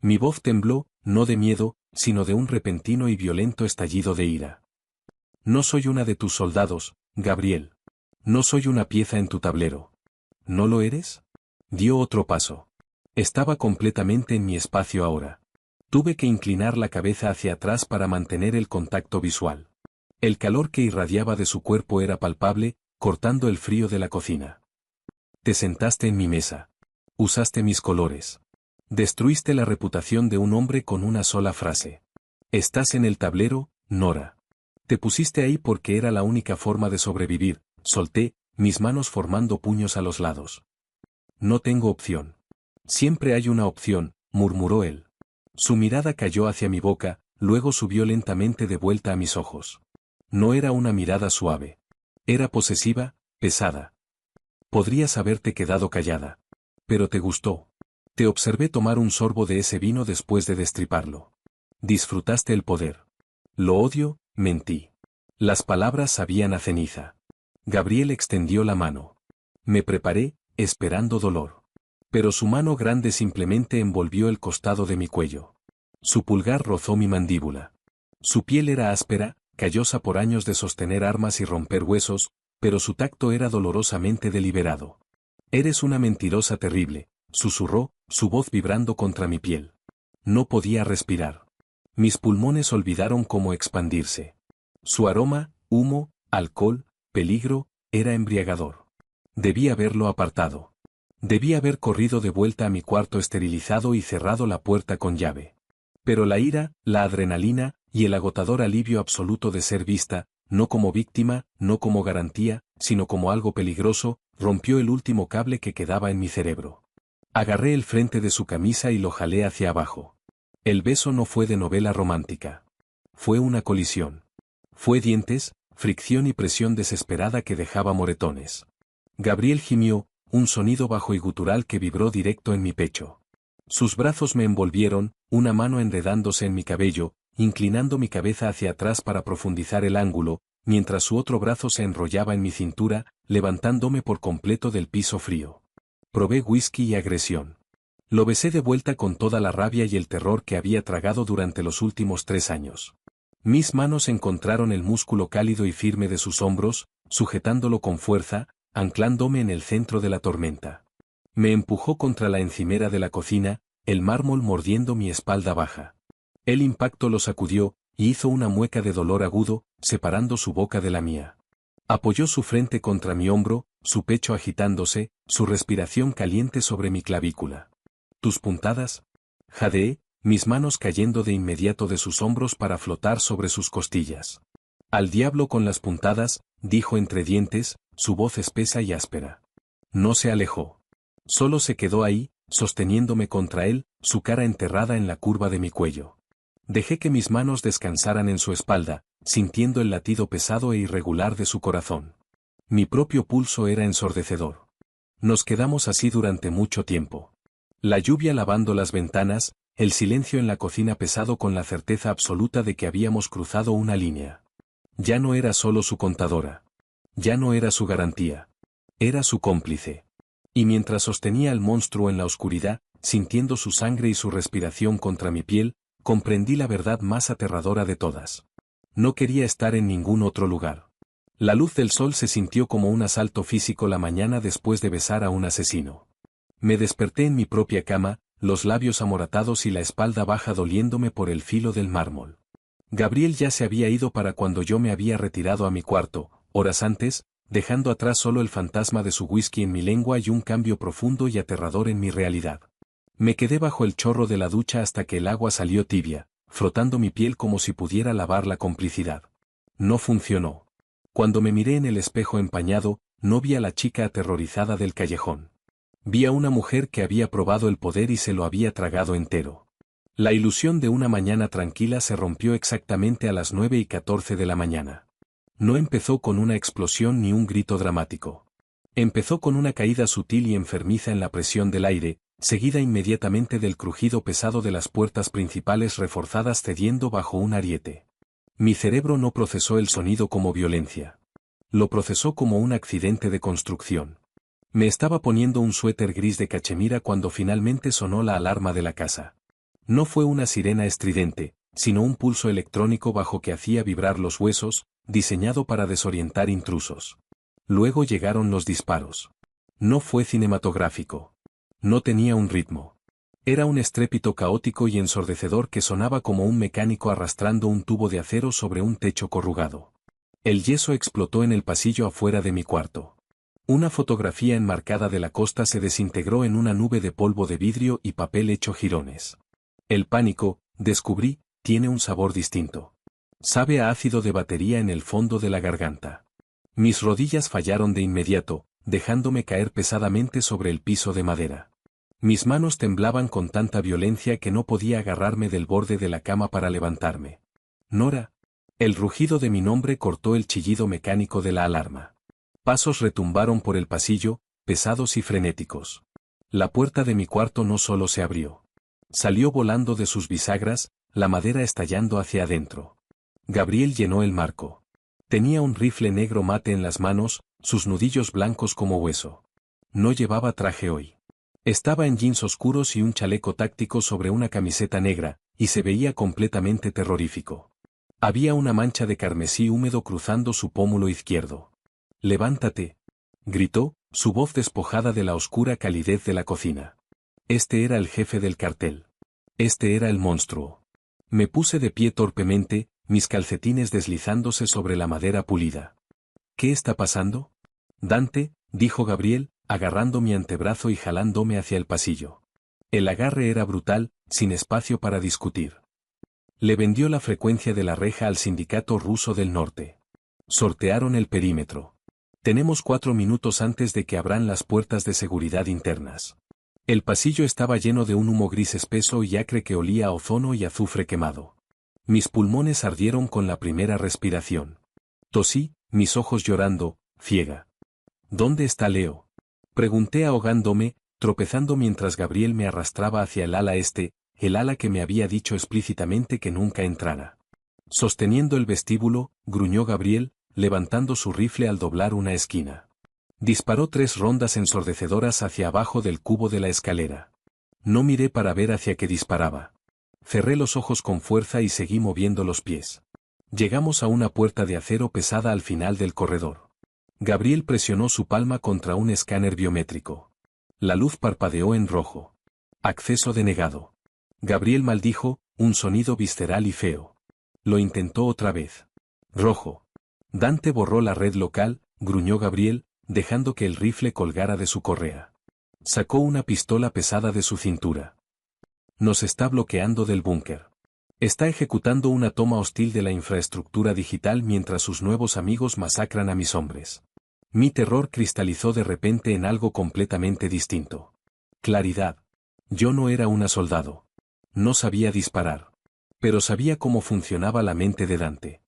Mi voz tembló, no de miedo, sino de un repentino y violento estallido de ira. No soy una de tus soldados, Gabriel. No soy una pieza en tu tablero. ¿No lo eres? Dio otro paso. Estaba completamente en mi espacio ahora. Tuve que inclinar la cabeza hacia atrás para mantener el contacto visual. El calor que irradiaba de su cuerpo era palpable, cortando el frío de la cocina. Te sentaste en mi mesa. Usaste mis colores. Destruiste la reputación de un hombre con una sola frase. Estás en el tablero, Nora. Te pusiste ahí porque era la única forma de sobrevivir, solté, mis manos formando puños a los lados. No tengo opción. Siempre hay una opción, murmuró él. Su mirada cayó hacia mi boca, luego subió lentamente de vuelta a mis ojos. No era una mirada suave. Era posesiva, pesada. Podrías haberte quedado callada. Pero te gustó. Te observé tomar un sorbo de ese vino después de destriparlo. Disfrutaste el poder. Lo odio, mentí. Las palabras sabían a ceniza. Gabriel extendió la mano. Me preparé, esperando dolor. Pero su mano grande simplemente envolvió el costado de mi cuello. Su pulgar rozó mi mandíbula. Su piel era áspera, callosa por años de sostener armas y romper huesos, pero su tacto era dolorosamente deliberado. Eres una mentirosa terrible, susurró, su voz vibrando contra mi piel. No podía respirar. Mis pulmones olvidaron cómo expandirse. Su aroma, humo, alcohol, peligro, era embriagador. Debí haberlo apartado. Debí haber corrido de vuelta a mi cuarto esterilizado y cerrado la puerta con llave. Pero la ira, la adrenalina, y el agotador alivio absoluto de ser vista, no como víctima, no como garantía, sino como algo peligroso, rompió el último cable que quedaba en mi cerebro. Agarré el frente de su camisa y lo jalé hacia abajo. El beso no fue de novela romántica. Fue una colisión. Fue dientes, fricción y presión desesperada que dejaba moretones. Gabriel gimió, un sonido bajo y gutural que vibró directo en mi pecho. Sus brazos me envolvieron, una mano enredándose en mi cabello, inclinando mi cabeza hacia atrás para profundizar el ángulo, mientras su otro brazo se enrollaba en mi cintura, levantándome por completo del piso frío. Probé whisky y agresión. Lo besé de vuelta con toda la rabia y el terror que había tragado durante los últimos 3 años. Mis manos encontraron el músculo cálido y firme de sus hombros, sujetándolo con fuerza, anclándome en el centro de la tormenta. Me empujó contra la encimera de la cocina, el mármol mordiendo mi espalda baja. El impacto lo sacudió, y hizo una mueca de dolor agudo, separando su boca de la mía. Apoyó su frente contra mi hombro, su pecho agitándose, su respiración caliente sobre mi clavícula. ¿Tus puntadas? Jadeé, mis manos cayendo de inmediato de sus hombros para flotar sobre sus costillas. Al diablo con las puntadas, dijo entre dientes, su voz espesa y áspera. No se alejó. Solo se quedó ahí, sosteniéndome contra él, su cara enterrada en la curva de mi cuello. Dejé que mis manos descansaran en su espalda, sintiendo el latido pesado e irregular de su corazón. Mi propio pulso era ensordecedor. Nos quedamos así durante mucho tiempo. La lluvia lavando las ventanas, el silencio en la cocina pesado con la certeza absoluta de que habíamos cruzado una línea. Ya no era solo su contadora. Ya no era su garantía. Era su cómplice. Y mientras sostenía al monstruo en la oscuridad, sintiendo su sangre y su respiración contra mi piel, comprendí la verdad más aterradora de todas. No quería estar en ningún otro lugar. La luz del sol se sintió como un asalto físico la mañana después de besar a un asesino. Me desperté en mi propia cama, los labios amoratados y la espalda baja doliéndome por el filo del mármol. Gabriel ya se había ido para cuando yo me había retirado a mi cuarto, horas antes, dejando atrás solo el fantasma de su whisky en mi lengua y un cambio profundo y aterrador en mi realidad. Me quedé bajo el chorro de la ducha hasta que el agua salió tibia, frotando mi piel como si pudiera lavar la complicidad. No funcionó. Cuando me miré en el espejo empañado, no vi a la chica aterrorizada del callejón. Vi a una mujer que había probado el poder y se lo había tragado entero. La ilusión de una mañana tranquila se rompió exactamente a las 9:14 de la mañana. No empezó con una explosión ni un grito dramático. Empezó con una caída sutil y enfermiza en la presión del aire, seguida inmediatamente del crujido pesado de las puertas principales reforzadas cediendo bajo un ariete. Mi cerebro no procesó el sonido como violencia. Lo procesó como un accidente de construcción. Me estaba poniendo un suéter gris de cachemira cuando finalmente sonó la alarma de la casa. No fue una sirena estridente, sino un pulso electrónico bajo que hacía vibrar los huesos, diseñado para desorientar intrusos. Luego llegaron los disparos. No fue cinematográfico. No tenía un ritmo. Era un estrépito caótico y ensordecedor que sonaba como un mecánico arrastrando un tubo de acero sobre un techo corrugado. El yeso explotó en el pasillo afuera de mi cuarto. Una fotografía enmarcada de la costa se desintegró en una nube de polvo de vidrio y papel hecho jirones. El pánico, descubrí, tiene un sabor distinto. Sabe a ácido de batería en el fondo de la garganta. Mis rodillas fallaron de inmediato, dejándome caer pesadamente sobre el piso de madera. Mis manos temblaban con tanta violencia que no podía agarrarme del borde de la cama para levantarme. Nora. El rugido de mi nombre cortó el chillido mecánico de la alarma. Pasos retumbaron por el pasillo, pesados y frenéticos. La puerta de mi cuarto no solo se abrió. Salió volando de sus bisagras, la madera estallando hacia adentro. Gabriel llenó el marco. Tenía un rifle negro mate en las manos, sus nudillos blancos como hueso. No llevaba traje hoy. Estaba en jeans oscuros y un chaleco táctico sobre una camiseta negra, y se veía completamente terrorífico. Había una mancha de carmesí húmedo cruzando su pómulo izquierdo. «Levántate», gritó, su voz despojada de la oscura calidez de la cocina. Este era el jefe del cartel. Este era el monstruo. Me puse de pie torpemente, mis calcetines deslizándose sobre la madera pulida. «¿Qué está pasando?» «Dante», dijo Gabriel, agarrando mi antebrazo y jalándome hacia el pasillo. El agarre era brutal, sin espacio para discutir. Le vendió la frecuencia de la reja al sindicato ruso del norte. Sortearon el perímetro. Tenemos 4 minutos antes de que abran las puertas de seguridad internas. El pasillo estaba lleno de un humo gris espeso y acre que olía a ozono y azufre quemado. Mis pulmones ardieron con la primera respiración. Tosí, mis ojos llorando, ciega. ¿Dónde está Leo?, pregunté ahogándome, tropezando mientras Gabriel me arrastraba hacia el ala este, el ala que me había dicho explícitamente que nunca entrara. Sosteniendo el vestíbulo, gruñó Gabriel, levantando su rifle al doblar una esquina. Disparó 3 rondas ensordecedoras hacia abajo del cubo de la escalera. No miré para ver hacia qué disparaba. Cerré los ojos con fuerza y seguí moviendo los pies. Llegamos a una puerta de acero pesada al final del corredor. Gabriel presionó su palma contra un escáner biométrico. La luz parpadeó en rojo. Acceso denegado. Gabriel maldijo, un sonido visceral y feo. Lo intentó otra vez. Rojo. Dante borró la red local, gruñó Gabriel, dejando que el rifle colgara de su correa. Sacó una pistola pesada de su cintura. Nos está bloqueando del búnker. Está ejecutando una toma hostil de la infraestructura digital mientras sus nuevos amigos masacran a mis hombres. Mi terror cristalizó de repente en algo completamente distinto. Claridad. Yo no era una soldado. No sabía disparar. Pero sabía cómo funcionaba la mente de Dante.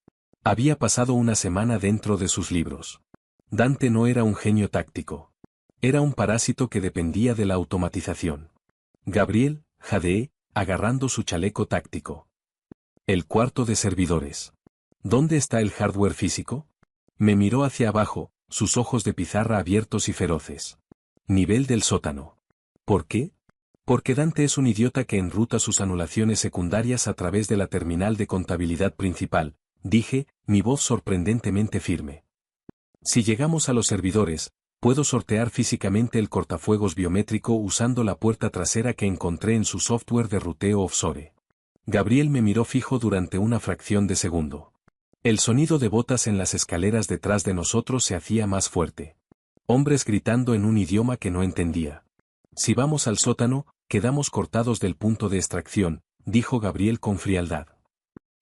Había pasado una semana dentro de sus libros. Dante no era un genio táctico. Era un parásito que dependía de la automatización. Gabriel, jadeé, agarrando su chaleco táctico. El cuarto de servidores. ¿Dónde está el hardware físico? Me miró hacia abajo, sus ojos de pizarra abiertos y feroces. Nivel del sótano. ¿Por qué? Porque Dante es un idiota que enruta sus anulaciones secundarias a través de la terminal de contabilidad principal, dije, mi voz sorprendentemente firme. Si llegamos a los servidores, puedo sortear físicamente el cortafuegos biométrico usando la puerta trasera que encontré en su software de ruteo offshore. Gabriel me miró fijo durante una fracción de segundo. El sonido de botas en las escaleras detrás de nosotros se hacía más fuerte. Hombres gritando en un idioma que no entendía. Si vamos al sótano, quedamos cortados del punto de extracción, dijo Gabriel con frialdad.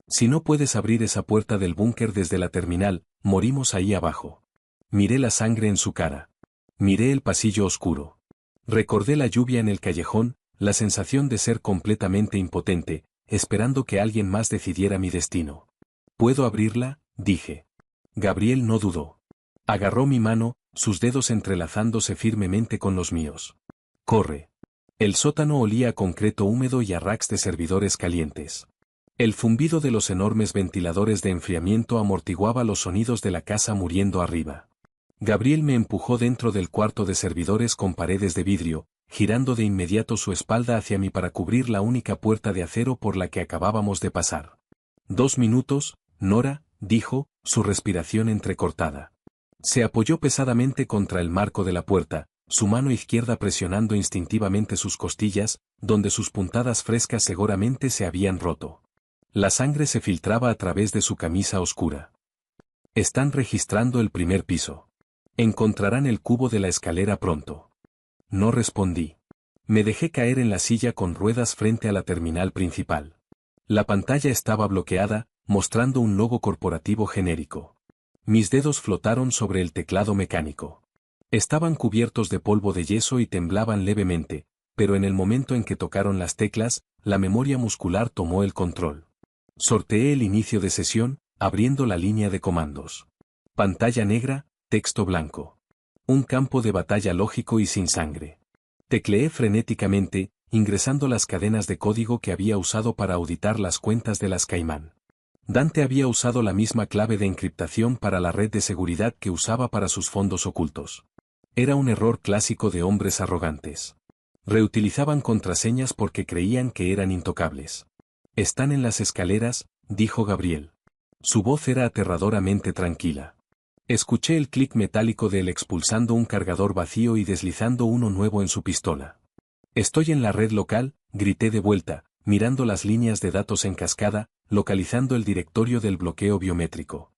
Si no puedes abrir esa puerta del búnker desde la terminal, morimos ahí abajo. Miré la sangre en su cara. Miré el pasillo oscuro. Recordé la lluvia en el callejón, la sensación de ser completamente impotente, esperando que alguien más decidiera mi destino. ¿Puedo abrirla?, dije. Gabriel no dudó. Agarró mi mano, sus dedos entrelazándose firmemente con los míos. Corre. El sótano olía a concreto húmedo y a racks de servidores calientes. El zumbido de los enormes ventiladores de enfriamiento amortiguaba los sonidos de la casa muriendo arriba. Gabriel me empujó dentro del cuarto de servidores con paredes de vidrio, girando de inmediato su espalda hacia mí para cubrir la única puerta de acero por la que acabábamos de pasar. 2 minutos, Nora, dijo, su respiración entrecortada. Se apoyó pesadamente contra el marco de la puerta, su mano izquierda presionando instintivamente sus costillas, donde sus puntadas frescas seguramente se habían roto. La sangre se filtraba a través de su camisa oscura. Están registrando el primer piso. Encontrarán el cubo de la escalera pronto. No respondí. Me dejé caer en la silla con ruedas frente a la terminal principal. La pantalla estaba bloqueada, mostrando un logo corporativo genérico. Mis dedos flotaron sobre el teclado mecánico. Estaban cubiertos de polvo de yeso y temblaban levemente, pero en el momento en que tocaron las teclas, la memoria muscular tomó el control. Sorteé el inicio de sesión, abriendo la línea de comandos. Pantalla negra, texto blanco. Un campo de batalla lógico y sin sangre. Tecleé frenéticamente, ingresando las cadenas de código que había usado para auditar las cuentas de las Caimán. Dante había usado la misma clave de encriptación para la red de seguridad que usaba para sus fondos ocultos. Era un error clásico de hombres arrogantes. Reutilizaban contraseñas porque creían que eran intocables. Están en las escaleras, dijo Gabriel. Su voz era aterradoramente tranquila. Escuché el clic metálico de él expulsando un cargador vacío y deslizando uno nuevo en su pistola. Estoy en la red local, grité de vuelta, mirando las líneas de datos en cascada, localizando el directorio del bloqueo biométrico.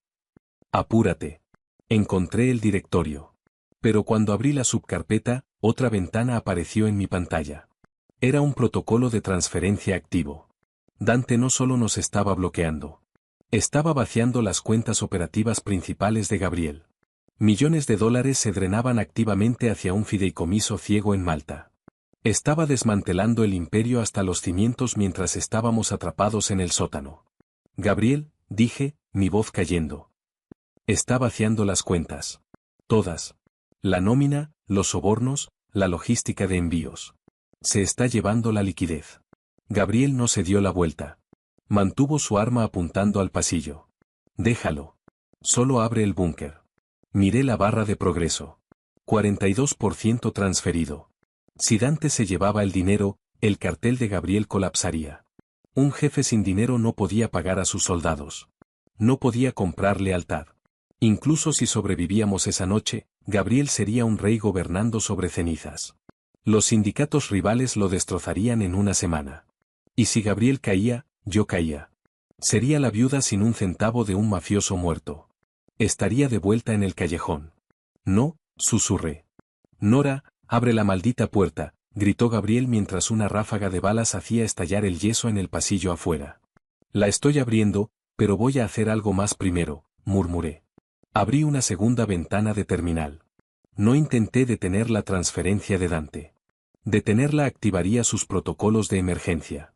Apúrate. Encontré el directorio. Pero cuando abrí la subcarpeta, otra ventana apareció en mi pantalla. Era un protocolo de transferencia activo. Dante no solo nos estaba bloqueando. Estaba vaciando las cuentas operativas principales de Gabriel. Millones de dólares se drenaban activamente hacia un fideicomiso ciego en Malta. Estaba desmantelando el imperio hasta los cimientos mientras estábamos atrapados en el sótano. Gabriel, dije, mi voz cayendo. Está vaciando las cuentas. Todas. La nómina, los sobornos, la logística de envíos. Se está llevando la liquidez. Gabriel no se dio la vuelta. Mantuvo su arma apuntando al pasillo. Déjalo. Solo abre el búnker. Miré la barra de progreso. 42% transferido. Si Dante se llevaba el dinero, el cartel de Gabriel colapsaría. Un jefe sin dinero no podía pagar a sus soldados. No podía comprar lealtad. Incluso si sobrevivíamos esa noche, Gabriel sería un rey gobernando sobre cenizas. Los sindicatos rivales lo destrozarían en una semana. Y si Gabriel caía, yo caía. Sería la viuda sin un centavo de un mafioso muerto. Estaría de vuelta en el callejón. No, susurré. Nora, abre la maldita puerta, gritó Gabriel mientras una ráfaga de balas hacía estallar el yeso en el pasillo afuera. La estoy abriendo, pero voy a hacer algo más primero, murmuré. Abrí una segunda ventana de terminal. No intenté detener la transferencia de Dante. Detenerla activaría sus protocolos de emergencia.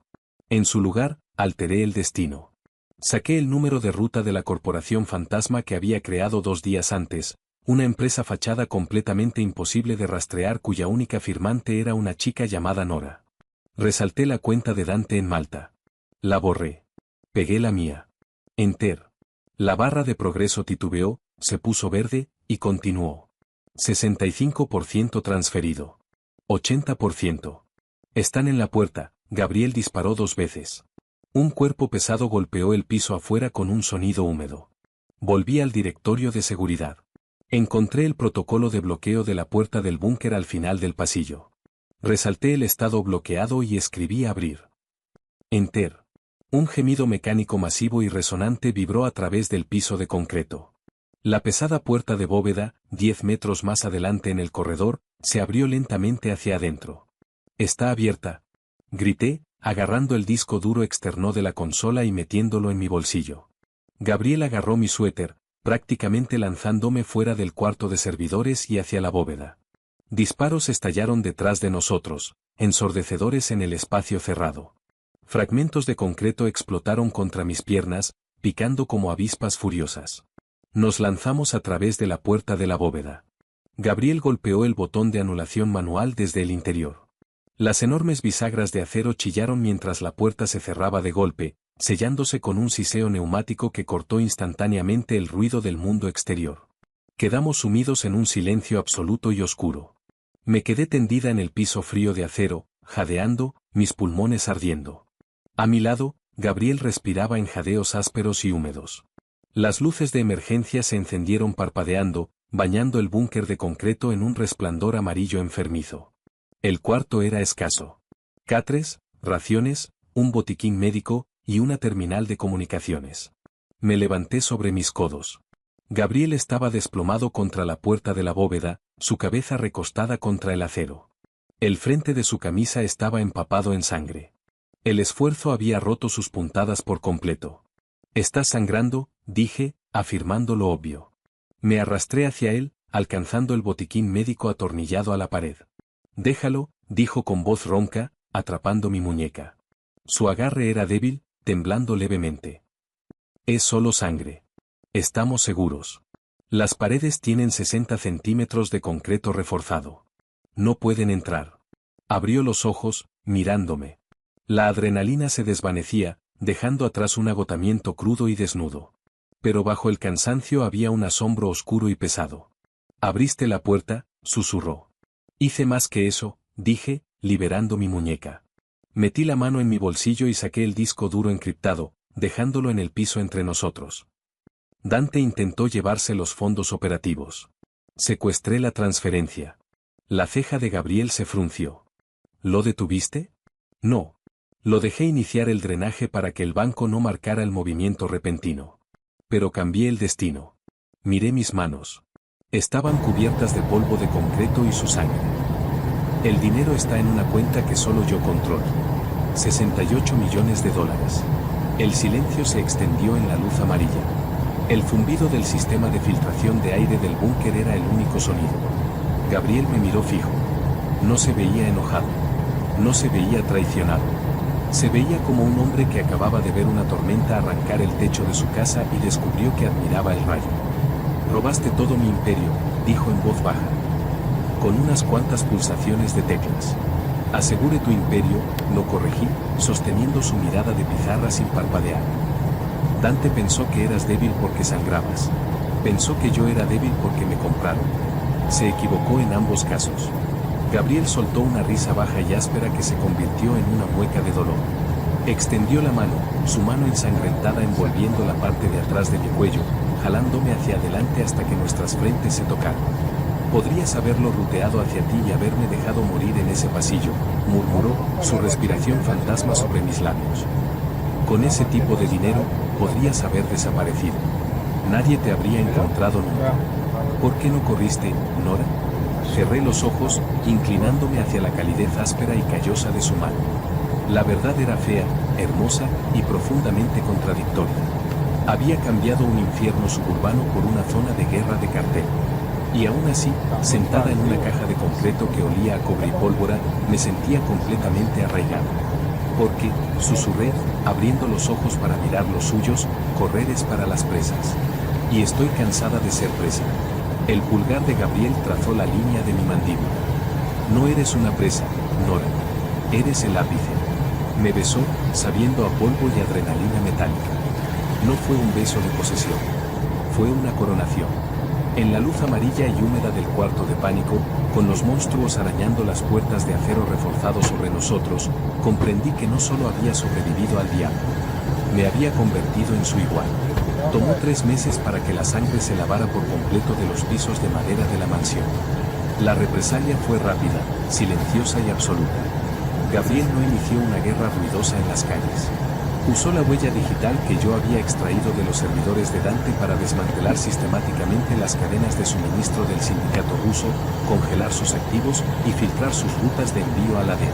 En su lugar, alteré el destino. Saqué el número de ruta de la corporación fantasma que había creado 2 días antes, una empresa fachada completamente imposible de rastrear cuya única firmante era una chica llamada Nora. Resalté la cuenta de Dante en Malta. La borré. Pegué la mía. Enter. La barra de progreso titubeó, se puso verde, y continuó. 65% transferido. 80%. Están en la puerta. Gabriel disparó 2 veces. Un cuerpo pesado golpeó el piso afuera con un sonido húmedo. Volví al directorio de seguridad. Encontré el protocolo de bloqueo de la puerta del búnker al final del pasillo. Resalté el estado bloqueado y escribí abrir. Enter. Un gemido mecánico masivo y resonante vibró a través del piso de concreto. La pesada puerta de bóveda, 10 metros más adelante en el corredor, se abrió lentamente hacia adentro. Está abierta. Grité, agarrando el disco duro externo de la consola y metiéndolo en mi bolsillo. Gabriel agarró mi suéter, prácticamente lanzándome fuera del cuarto de servidores y hacia la bóveda. Disparos estallaron detrás de nosotros, ensordecedores en el espacio cerrado. Fragmentos de concreto explotaron contra mis piernas, picando como avispas furiosas. Nos lanzamos a través de la puerta de la bóveda. Gabriel golpeó el botón de anulación manual desde el interior. Las enormes bisagras de acero chillaron mientras la puerta se cerraba de golpe, sellándose con un siseo neumático que cortó instantáneamente el ruido del mundo exterior. Quedamos sumidos en un silencio absoluto y oscuro. Me quedé tendida en el piso frío de acero, jadeando, mis pulmones ardiendo. A mi lado, Gabriel respiraba en jadeos ásperos y húmedos. Las luces de emergencia se encendieron parpadeando, bañando el búnker de concreto en un resplandor amarillo enfermizo. El cuarto era escaso. Catres, raciones, un botiquín médico, y una terminal de comunicaciones. Me levanté sobre mis codos. Gabriel estaba desplomado contra la puerta de la bóveda, su cabeza recostada contra el acero. El frente de su camisa estaba empapado en sangre. El esfuerzo había roto sus puntadas por completo. «¿Estás sangrando?», dije, afirmando lo obvio. Me arrastré hacia él, alcanzando el botiquín médico atornillado a la pared. «Déjalo», dijo con voz ronca, atrapando mi muñeca. Su agarre era débil, temblando levemente. «Es solo sangre. Estamos seguros. Las paredes tienen 60 centímetros de concreto reforzado. No pueden entrar». Abrió los ojos, mirándome. La adrenalina se desvanecía, dejando atrás un agotamiento crudo y desnudo. Pero bajo el cansancio había un asombro oscuro y pesado. «¿Abriste la puerta?», susurró. «Hice más que eso», dije, liberando mi muñeca. Metí la mano en mi bolsillo y saqué el disco duro encriptado, dejándolo en el piso entre nosotros. Dante intentó llevarse los fondos operativos. Secuestré la transferencia. La ceja de Gabriel se frunció. ¿Lo detuviste? No. Lo dejé iniciar el drenaje para que el banco no marcara el movimiento repentino. Pero cambié el destino. Miré mis manos. Estaban cubiertas de polvo de concreto y su sangre. El dinero está en una cuenta que solo yo controlo. 68 millones de dólares. El silencio se extendió en la luz amarilla. El zumbido del sistema de filtración de aire del búnker era el único sonido. Gabriel me miró fijo. No se veía enojado. No se veía traicionado. Se veía como un hombre que acababa de ver una tormenta arrancar el techo de su casa y descubrió que admiraba el rayo. «Robaste todo mi imperio», dijo en voz baja. Con unas cuantas pulsaciones de teclas. «Asegure tu imperio», lo corregí, sosteniendo su mirada de pizarra sin parpadear. Dante pensó que eras débil porque sangrabas. Pensó que yo era débil porque me compraron. Se equivocó en ambos casos. Gabriel soltó una risa baja y áspera que se convirtió en una mueca de dolor. Extendió la mano, su mano ensangrentada envolviendo la parte de atrás de mi cuello, jalándome hacia adelante hasta que nuestras frentes se tocaron. «Podrías haberlo ruteado hacia ti y haberme dejado morir en ese pasillo», murmuró, su respiración fantasma sobre mis labios. «Con ese tipo de dinero, podrías haber desaparecido. Nadie te habría encontrado nunca. ¿Por qué no corriste, Nora? Cerré los ojos, inclinándome hacia la calidez áspera y callosa de su mano. La verdad era fea, hermosa y profundamente contradictoria. Había cambiado un infierno suburbano por una zona de guerra de cartel. Y aún así, sentada en una caja de concreto que olía a cobre y pólvora, me sentía completamente arraigado. Porque, susurré, abriendo los ojos para mirar los suyos, correr es para las presas. Y estoy cansada de ser presa. El pulgar de Gabriel trazó la línea de mi mandíbula. No eres una presa, Nora. Eres el ápice. Me besó, sabiendo a polvo y adrenalina metálica. No fue un beso de posesión. Fue una coronación. En la luz amarilla y húmeda del cuarto de pánico, con los monstruos arañando las puertas de acero reforzado sobre nosotros, comprendí que no solo había sobrevivido al diablo. Me había convertido en su igual. Tomó 3 meses para que la sangre se lavara por completo de los pisos de madera de la mansión. La represalia fue rápida, silenciosa y absoluta. Gabriel no inició una guerra ruidosa en las calles. Usó la huella digital que yo había extraído de los servidores de Dante para desmantelar sistemáticamente las cadenas de suministro del sindicato ruso, congelar sus activos y filtrar sus rutas de envío a la DEA.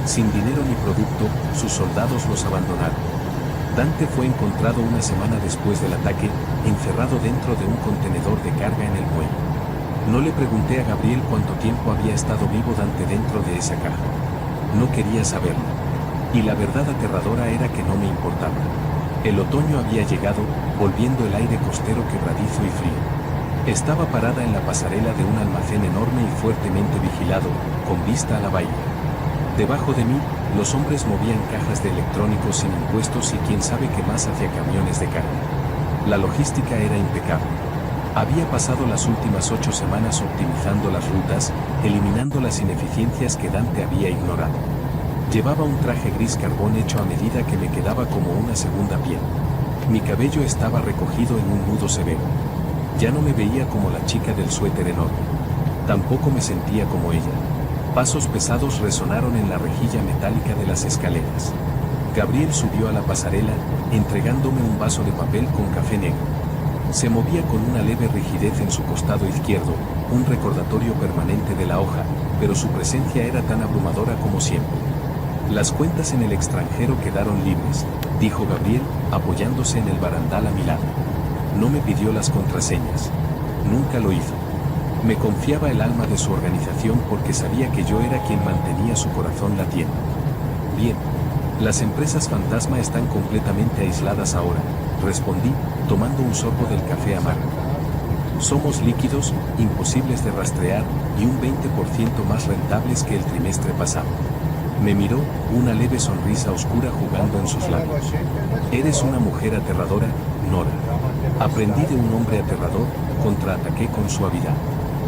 Sin dinero ni producto, sus soldados los abandonaron. Dante fue encontrado una semana después del ataque, encerrado dentro de un contenedor de carga en el muelle. No le pregunté a Gabriel cuánto tiempo había estado vivo Dante dentro de esa caja. No quería saberlo. Y la verdad aterradora era que no me importaba. El otoño había llegado, volviendo el aire costero quebradizo y frío. Estaba parada en la pasarela de un almacén enorme y fuertemente vigilado, con vista a la bahía. Debajo de mí, los hombres movían cajas de electrónicos sin impuestos y quién sabe qué más hacia camiones de carga. La logística era impecable. Había pasado las últimas 8 semanas optimizando las rutas, eliminando las ineficiencias que Dante había ignorado. Llevaba un traje gris carbón hecho a medida que me quedaba como una segunda piel. Mi cabello estaba recogido en un nudo severo. Ya no me veía como la chica del suéter enorme. Tampoco me sentía como ella. Pasos pesados resonaron en la rejilla metálica de las escaleras. Gabriel subió a la pasarela, entregándome un vaso de papel con café negro. Se movía con una leve rigidez en su costado izquierdo, un recordatorio permanente de la hoja, pero su presencia era tan abrumadora como siempre. Las cuentas en el extranjero quedaron libres, dijo Gabriel, apoyándose en el barandal a mi lado. No me pidió las contraseñas. Nunca lo hizo. Me confiaba el alma de su organización porque sabía que yo era quien mantenía su corazón latiendo. Bien. Las empresas fantasma están completamente aisladas ahora, respondí, tomando un sorbo del café amargo. Somos líquidos, imposibles de rastrear y un 20% más rentables que el trimestre pasado. Me miró, una leve sonrisa oscura jugando en sus labios. Eres una mujer aterradora, Nora. Aprendí de un hombre aterrador, contraataqué con suavidad.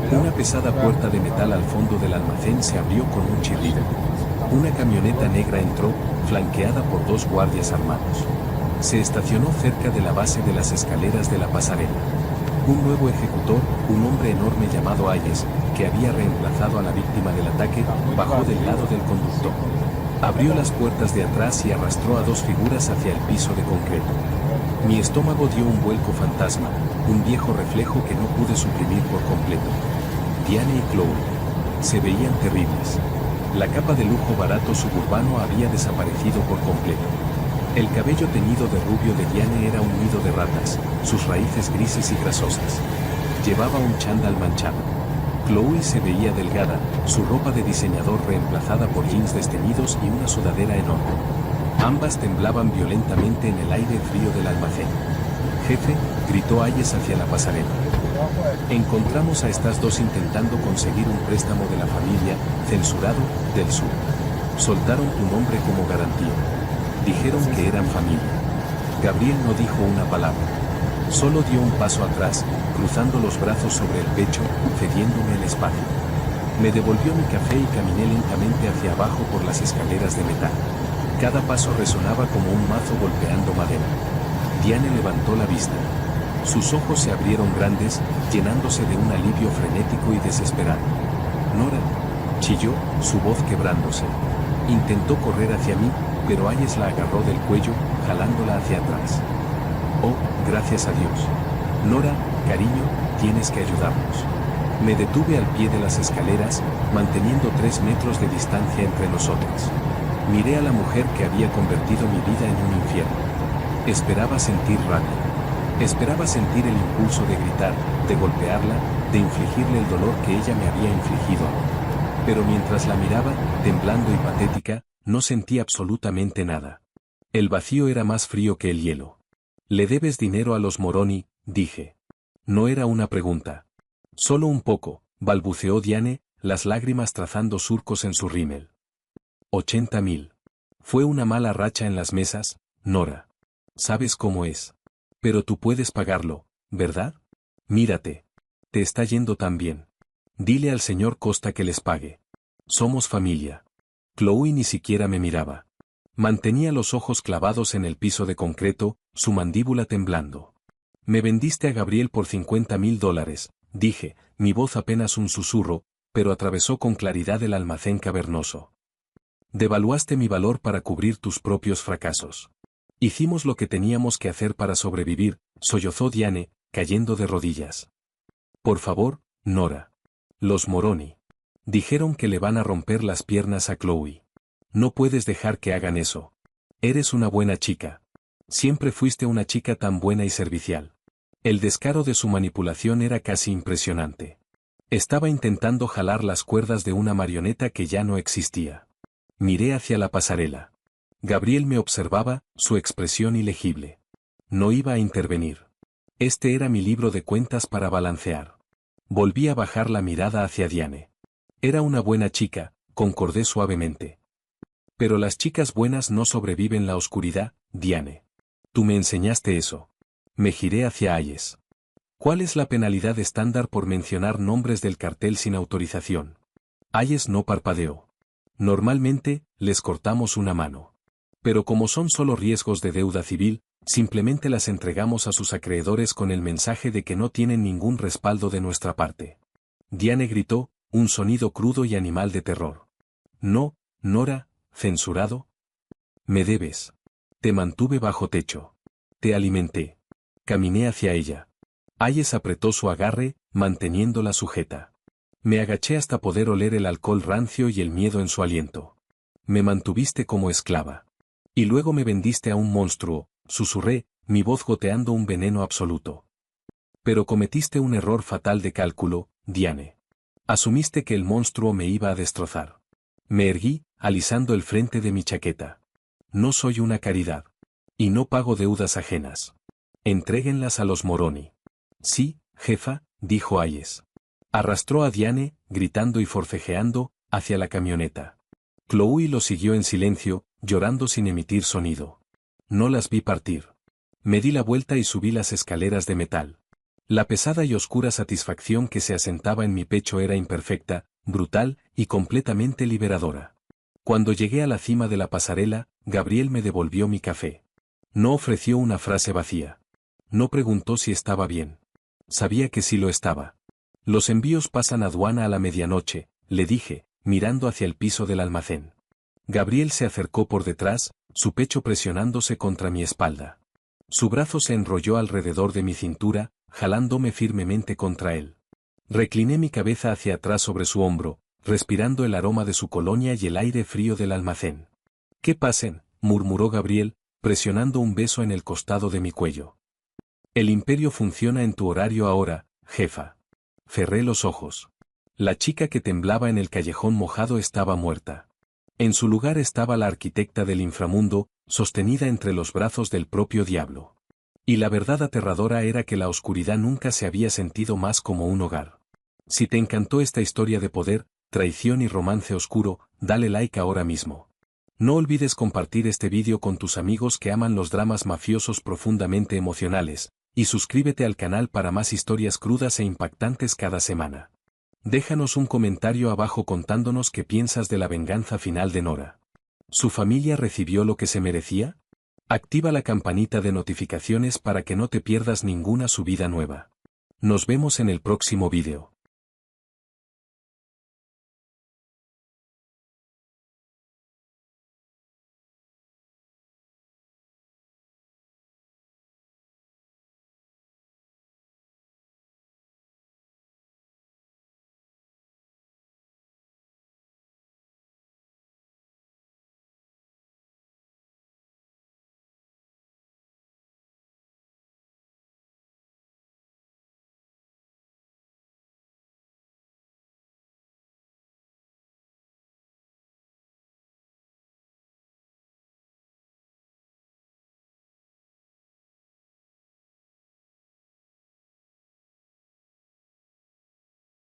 Una pesada puerta de metal al fondo del almacén se abrió con un chirrido. Una camioneta negra entró, flanqueada por 2 guardias armados. Se estacionó cerca de la base de las escaleras de la pasarela. Un nuevo ejecutor, un hombre enorme llamado Hayes, que había reemplazado a la víctima del ataque, bajó del lado del conductor. Abrió las puertas de atrás y arrastró a 2 figuras hacia el piso de concreto. Mi estómago dio un vuelco fantasma, un viejo reflejo que no pude suprimir por completo. Diane y Chloe. Se veían terribles. La capa de lujo barato suburbano había desaparecido por completo. El cabello teñido de rubio de Diane era un nido de ratas, sus raíces grises y grasosas. Llevaba un chándal manchado. Chloe se veía delgada, su ropa de diseñador reemplazada por jeans desteñidos y una sudadera enorme. Ambas temblaban violentamente en el aire frío del almacén. «Jefe», gritó Hayes hacia la pasarela. «Encontramos a estas 2 intentando conseguir un préstamo de la familia, censurado, del sur. Soltaron tu nombre como garantía. Dijeron que eran familia». Gabriel no dijo una palabra. Solo dio un paso atrás, cruzando los brazos sobre el pecho, cediéndome el espacio. Me devolvió mi café y caminé lentamente hacia abajo por las escaleras de metal. Cada paso resonaba como un mazo golpeando madera. Diane levantó la vista. Sus ojos se abrieron grandes, llenándose de un alivio frenético y desesperado. «Nora», chilló, su voz quebrándose. Intentó correr hacia mí, pero Hayes la agarró del cuello, jalándola hacia atrás. «Oh, gracias a Dios. Nora, cariño, tienes que ayudarnos». Me detuve al pie de las escaleras, manteniendo 3 metros de distancia entre nosotros. Miré a la mujer que había convertido mi vida en un infierno. Esperaba sentir rabia. Esperaba sentir el impulso de gritar, de golpearla, de infligirle el dolor que ella me había infligido a mí. Pero mientras la miraba, temblando y patética, no sentí absolutamente nada. El vacío era más frío que el hielo. «¿Le debes dinero a los Moroni?», dije. No era una pregunta. «Solo un poco», balbuceó Diane, las lágrimas trazando surcos en su rímel. 80.000. Fue una mala racha en las mesas, Nora. Sabes cómo es. Pero tú puedes pagarlo, ¿verdad? Mírate. Te está yendo tan bien. Dile al señor Costa que les pague. Somos familia. Chloe ni siquiera me miraba. Mantenía los ojos clavados en el piso de concreto, su mandíbula temblando. Me vendiste a Gabriel por $50.000, dije, mi voz apenas un susurro, pero atravesó con claridad el almacén cavernoso. Devaluaste mi valor para cubrir tus propios fracasos. Hicimos lo que teníamos que hacer para sobrevivir, sollozó Diane, cayendo de rodillas. Por favor, Nora. Los Moroni. Dijeron que le van a romper las piernas a Chloe. No puedes dejar que hagan eso. Eres una buena chica. Siempre fuiste una chica tan buena y servicial. El descaro de su manipulación era casi impresionante. Estaba intentando jalar las cuerdas de una marioneta que ya no existía. Miré hacia la pasarela. Gabriel me observaba, su expresión ilegible. No iba a intervenir. Este era mi libro de cuentas para balancear. Volví a bajar la mirada hacia Diane. Era una buena chica, concordé suavemente. Pero las chicas buenas no sobreviven la oscuridad, Diane. Tú me enseñaste eso. Me giré hacia Ayes. ¿Cuál es la penalidad estándar por mencionar nombres del cartel sin autorización? Ayes no parpadeó. Normalmente, les cortamos una mano. Pero como son solo riesgos de deuda civil, simplemente las entregamos a sus acreedores con el mensaje de que no tienen ningún respaldo de nuestra parte. Diane gritó, un sonido crudo y animal de terror. No, Nora, censurado. Me debes. Te mantuve bajo techo. Te alimenté. Caminé hacia ella. Ayes apretó su agarre, manteniéndola sujeta. Me agaché hasta poder oler el alcohol rancio y el miedo en su aliento. Me mantuviste como esclava. Y luego me vendiste a un monstruo, susurré, mi voz goteando un veneno absoluto. Pero cometiste un error fatal de cálculo, Diane. Asumiste que el monstruo me iba a destrozar. Me erguí, alisando el frente de mi chaqueta. No soy una caridad. Y no pago deudas ajenas. Entréguenlas a los Moroni. Sí, jefa, dijo Ayes. Arrastró a Diane, gritando y forcejeando, hacia la camioneta. Chloe lo siguió en silencio, llorando sin emitir sonido. No las vi partir. Me di la vuelta y subí las escaleras de metal. La pesada y oscura satisfacción que se asentaba en mi pecho era imperfecta, brutal y completamente liberadora. Cuando llegué a la cima de la pasarela, Gabriel me devolvió mi café. No ofreció una frase vacía. No preguntó si estaba bien. Sabía que sí lo estaba. Los envíos pasan a aduana a la medianoche, le dije, mirando hacia el piso del almacén. Gabriel se acercó por detrás, su pecho presionándose contra mi espalda. Su brazo se enrolló alrededor de mi cintura, jalándome firmemente contra él. Recliné mi cabeza hacia atrás sobre su hombro, respirando el aroma de su colonia y el aire frío del almacén. «¿Qué pasen?», murmuró Gabriel, presionando un beso en el costado de mi cuello. «El imperio funciona en tu horario ahora, jefa». Cerré los ojos. La chica que temblaba en el callejón mojado estaba muerta. En su lugar estaba la arquitecta del inframundo, sostenida entre los brazos del propio diablo. Y la verdad aterradora era que la oscuridad nunca se había sentido más como un hogar. Si te encantó esta historia de poder, traición y romance oscuro, dale like ahora mismo. No olvides compartir este vídeo con tus amigos que aman los dramas mafiosos profundamente emocionales, y suscríbete al canal para más historias crudas e impactantes cada semana. Déjanos un comentario abajo contándonos qué piensas de la venganza final de Nora. ¿Su familia recibió lo que se merecía? Activa la campanita de notificaciones para que no te pierdas ninguna subida nueva. Nos vemos en el próximo vídeo.